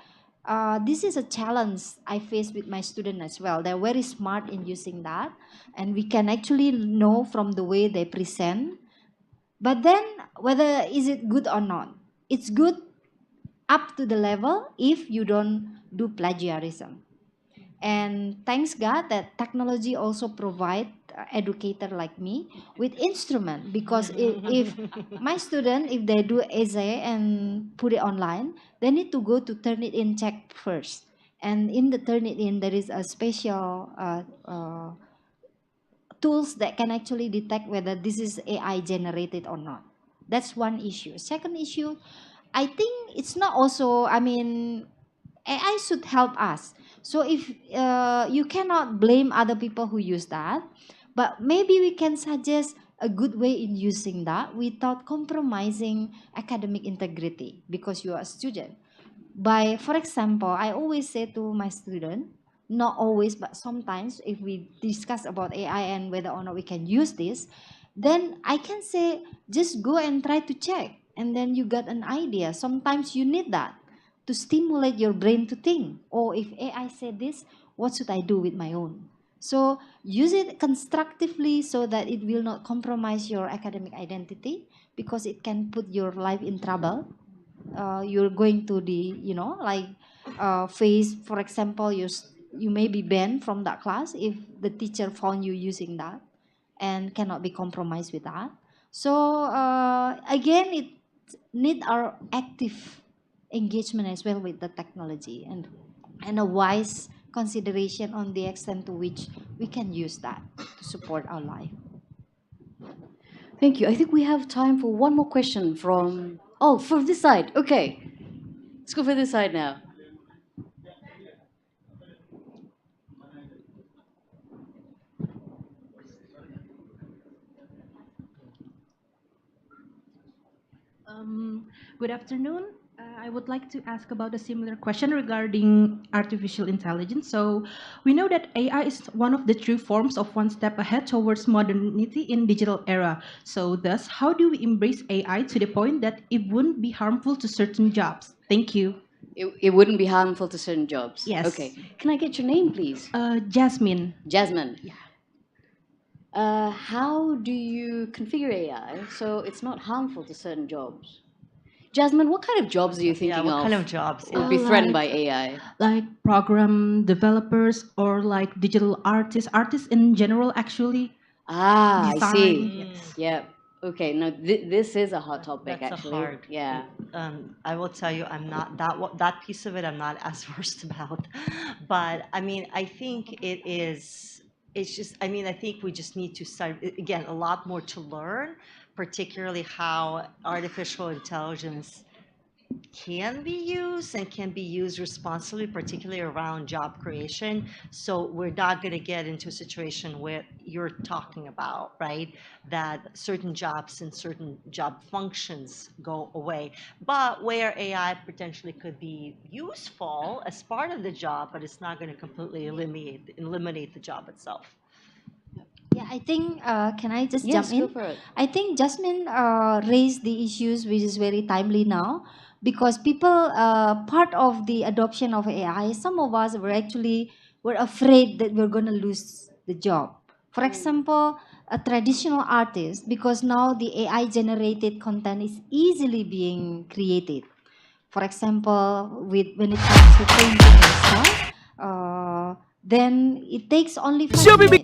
this is a challenge I face with my students as well. They're very smart in using that, and we can actually know from the way they present. But then, whether is it good or not, it's good up to the level if you don't do plagiarism. And thanks God that technology also provide educator like me with instrument, because if my student, if they do essay and put it online, they need to go to Turnitin check first. And in the Turnitin, there is a special tools that can actually detect whether this is AI generated or not. That's one issue. Second issue, I think it's not also, I mean, AI should help us. So if you cannot blame other people who use that, but maybe we can suggest a good way in using that without compromising academic integrity, because you are a student. By, for example, I always say to my student, not always, but sometimes if we discuss about AI and whether or not we can use this, then I can say, just go and try to check. And then you got an idea. Sometimes you need that to stimulate your brain to think. Or if AI said this, what should I do with my own? So use it constructively so that it will not compromise your academic identity, because it can put your life in trouble. You're going to the, face, for example, you may be banned from that class if the teacher found you using that, and cannot be compromised with that. So again, it need our active engagement as well with the technology, and a wise consideration on the extent to which we can use that to support our life. Thank you. I think we have time for one more question from, oh, from this side. Okay. Let's go for this side now. Good afternoon. I would like to ask about a similar question regarding artificial intelligence. So, we know that AI is one of the true forms of one step ahead towards modernity in digital era. So, thus, how do we embrace AI to the point that it wouldn't be harmful to certain jobs? Thank you. It wouldn't be harmful to certain jobs. Yes. Okay. Can I get your name, please? Jasmine. Jasmine. Yeah. How do you configure AI so it's not harmful to certain jobs? Jasmine, what kind of jobs are you thinking what of? kind of jobs? Will be threatened by AI? Like program developers or like digital artists in general, actually. Ah, I see. Design. Yeah. Okay. Now this is a hot topic, That's actually. a hard. Yeah. I will tell you, I'm not that piece of it. I'm not as versed about, but I mean, I think it is. It's just. I mean, I think we just need to start again. A lot more to learn, particularly how artificial intelligence can be used and can be used responsibly, particularly around job creation. So we're not going to get into a situation where you're talking about, right, that certain jobs and certain job functions go away, but where AI potentially could be useful as part of the job, but it's not going to completely eliminate the job itself. Yeah, I think, can I just Yes, jump in? go for it. I think Jasmine raised the issues which is very timely now because people, part of the adoption of AI, some of us were afraid that we're going to lose the job. For example, a traditional artist, because now the AI generated content is easily being created. For example, when it comes to painting and stuff, then it takes only 5 minutes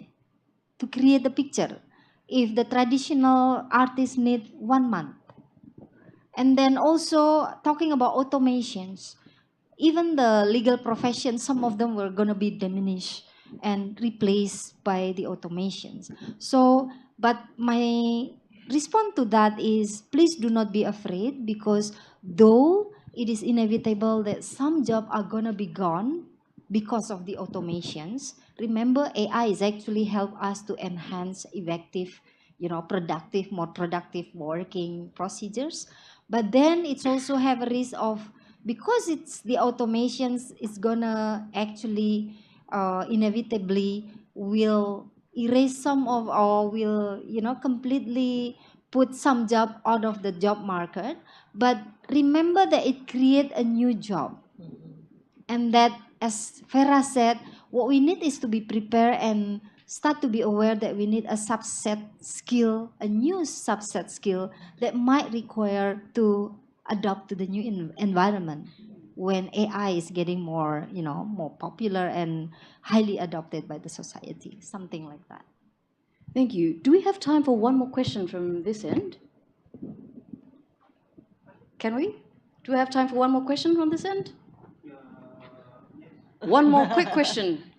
to create the picture. If the traditional artists need 1 month. And then also talking about automations, even the legal profession, some of them were going to be diminished and replaced by the automations. So, but my response to that is please do not be afraid because though it is inevitable that some jobs are going to be gone because of the automations, remember AI is actually help us to enhance effective, more productive working procedures. But then it's also have a risk of because it's the automations is gonna actually inevitably will erase some of or will completely put some job out of the job market, but remember that it create a new job. And that, as Farah said, what we need is to be prepared and start to be aware that we need a subset skill, a new subset skill that might require to adapt to the new environment when AI is getting more, more popular and highly adopted by the society, something like that. Thank you. Do we have time for one more question from this end? Can we? Do we have time for one more question from this end? One more quick question.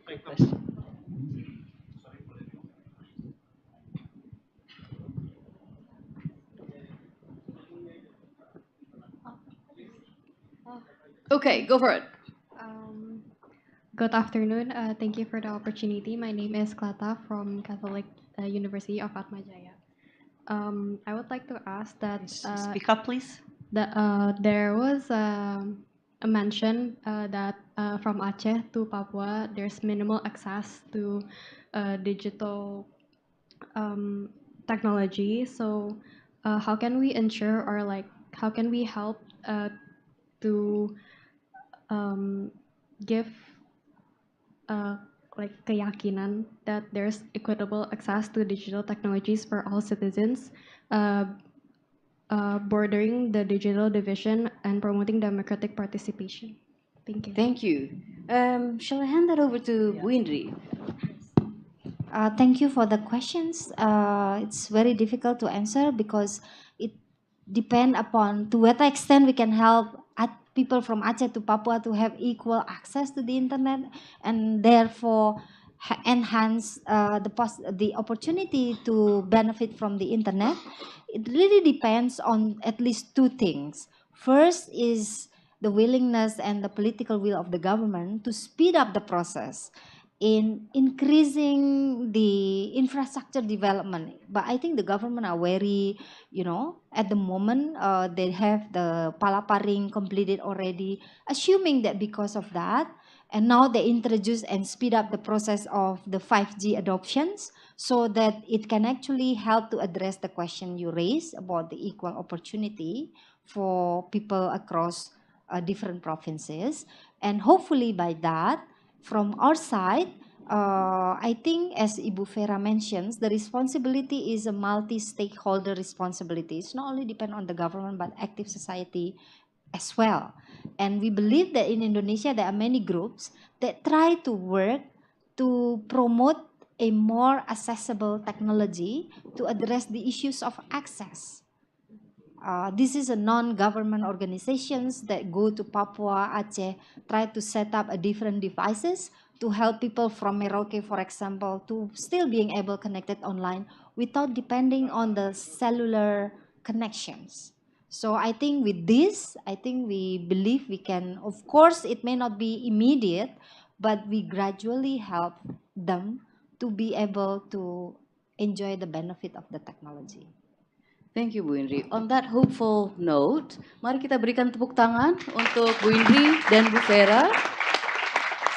Okay, go for it. Good afternoon. Thank you for the opportunity. My name is Klata from Catholic University of Atmajaya. I would like to ask that... Speak up, please. There was a mention that from Aceh to Papua, there's minimal access to digital technology. So how can we ensure or how can we help to give keyakinan that there's equitable access to digital technologies for all citizens, bordering the digital division and promoting democratic participation. Thank you. Thank you. Shall I hand that over to Bu Indri? Thank you for the questions. It's very difficult to answer because it depends upon to what extent we can help people from Aceh to Papua to have equal access to the internet and therefore enhance the opportunity to benefit from the internet. It really depends on at least two things. First is the willingness and the political will of the government to speed up the process. in increasing the infrastructure development. But I think the government are very, at the moment they have the Palaparing completed already, assuming that because of that, and now they introduce and speed up the process of the 5G adoptions so that it can actually help to address the question you raised about the equal opportunity for people across different provinces. And hopefully by that, from our side, I think as Ibu Vera mentions, the responsibility is a multi-stakeholder responsibility. It's not only depend on the government, but active society as well. And we believe that in Indonesia, there are many groups that try to work to promote a more accessible technology to address the issues of access. This is a non-government organizations that go to Papua, Aceh, try to set up a different devices to help people from Merauke, for example, to still being able connected online without depending on the cellular connections. So I think with this, I think we believe we can, of course, it may not be immediate, but we gradually help them to be able to enjoy the benefit of the technology. Thank you Bu Indri. On that hopeful note, mari kita berikan tepuk tangan untuk Bu Indri dan Bu Vera.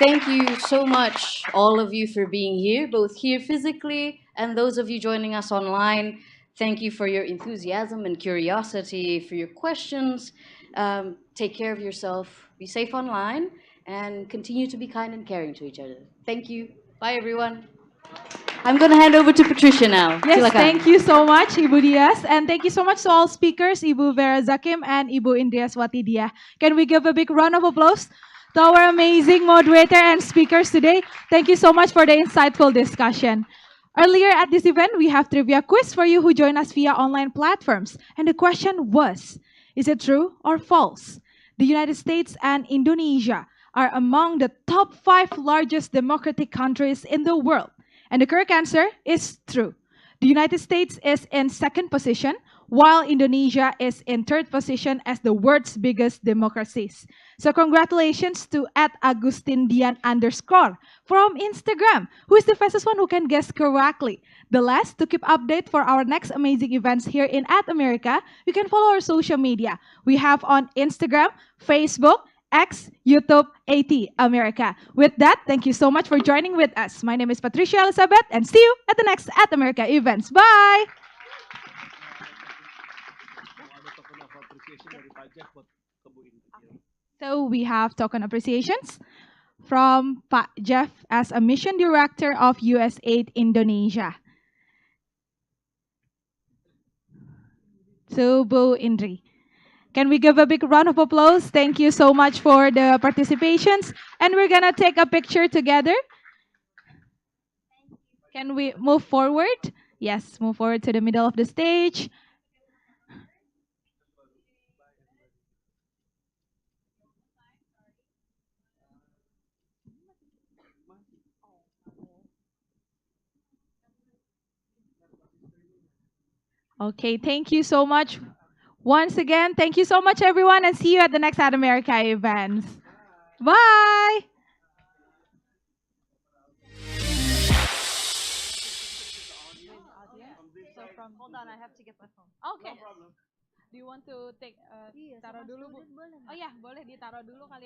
Thank you so much, all of you, for being here, both here physically and those of you joining us online. Thank you for your enthusiasm and curiosity, for your questions. Take care of yourself, be safe online, and continue to be kind and caring to each other. Thank you. Bye, everyone. I'm going to hand over to Patricia now. Yes, Silakan. thank you so much, Ibu Dias. And thank you so much to all speakers, Ibu Vera Zakim and Ibu Indria Swatidia. Can we give a big round of applause to our amazing moderator and speakers today? Thank you so much for the insightful discussion. Earlier at this event, we have trivia quiz for you who join us via online platforms. And the question was, is it true or false? The United States and Indonesia are among the top 5 largest democratic countries in the world. And the correct answer is true. The United States is in second position, while Indonesia is in third position as the world's biggest democracies. So congratulations to @AgustinDian_ from Instagram, who is the fastest one who can guess correctly. The last, to keep update for our next amazing events here in @America, you can follow our social media. We have on Instagram, Facebook, X, YouTube, AT America. With that, thank you so much for joining with us. My name is Patricia Elizabeth, and see you at the next @America events. Bye! So we have token appreciations from Pak Jeff as a Mission Director of USAID Indonesia. So Bu Indri. Can we give a big round of applause? Thank you so much for the participations. And we're going to take a picture together. Can we move forward? Yes, move forward to the middle of the stage. Okay, thank you so much. Once again, thank you so much, everyone, and see you at the next @America events. Bye! Hold on, I have to get my phone. Okay. Do you want to take taruh dulu, Bu? Oh ya, boleh ditaruh dulu kali.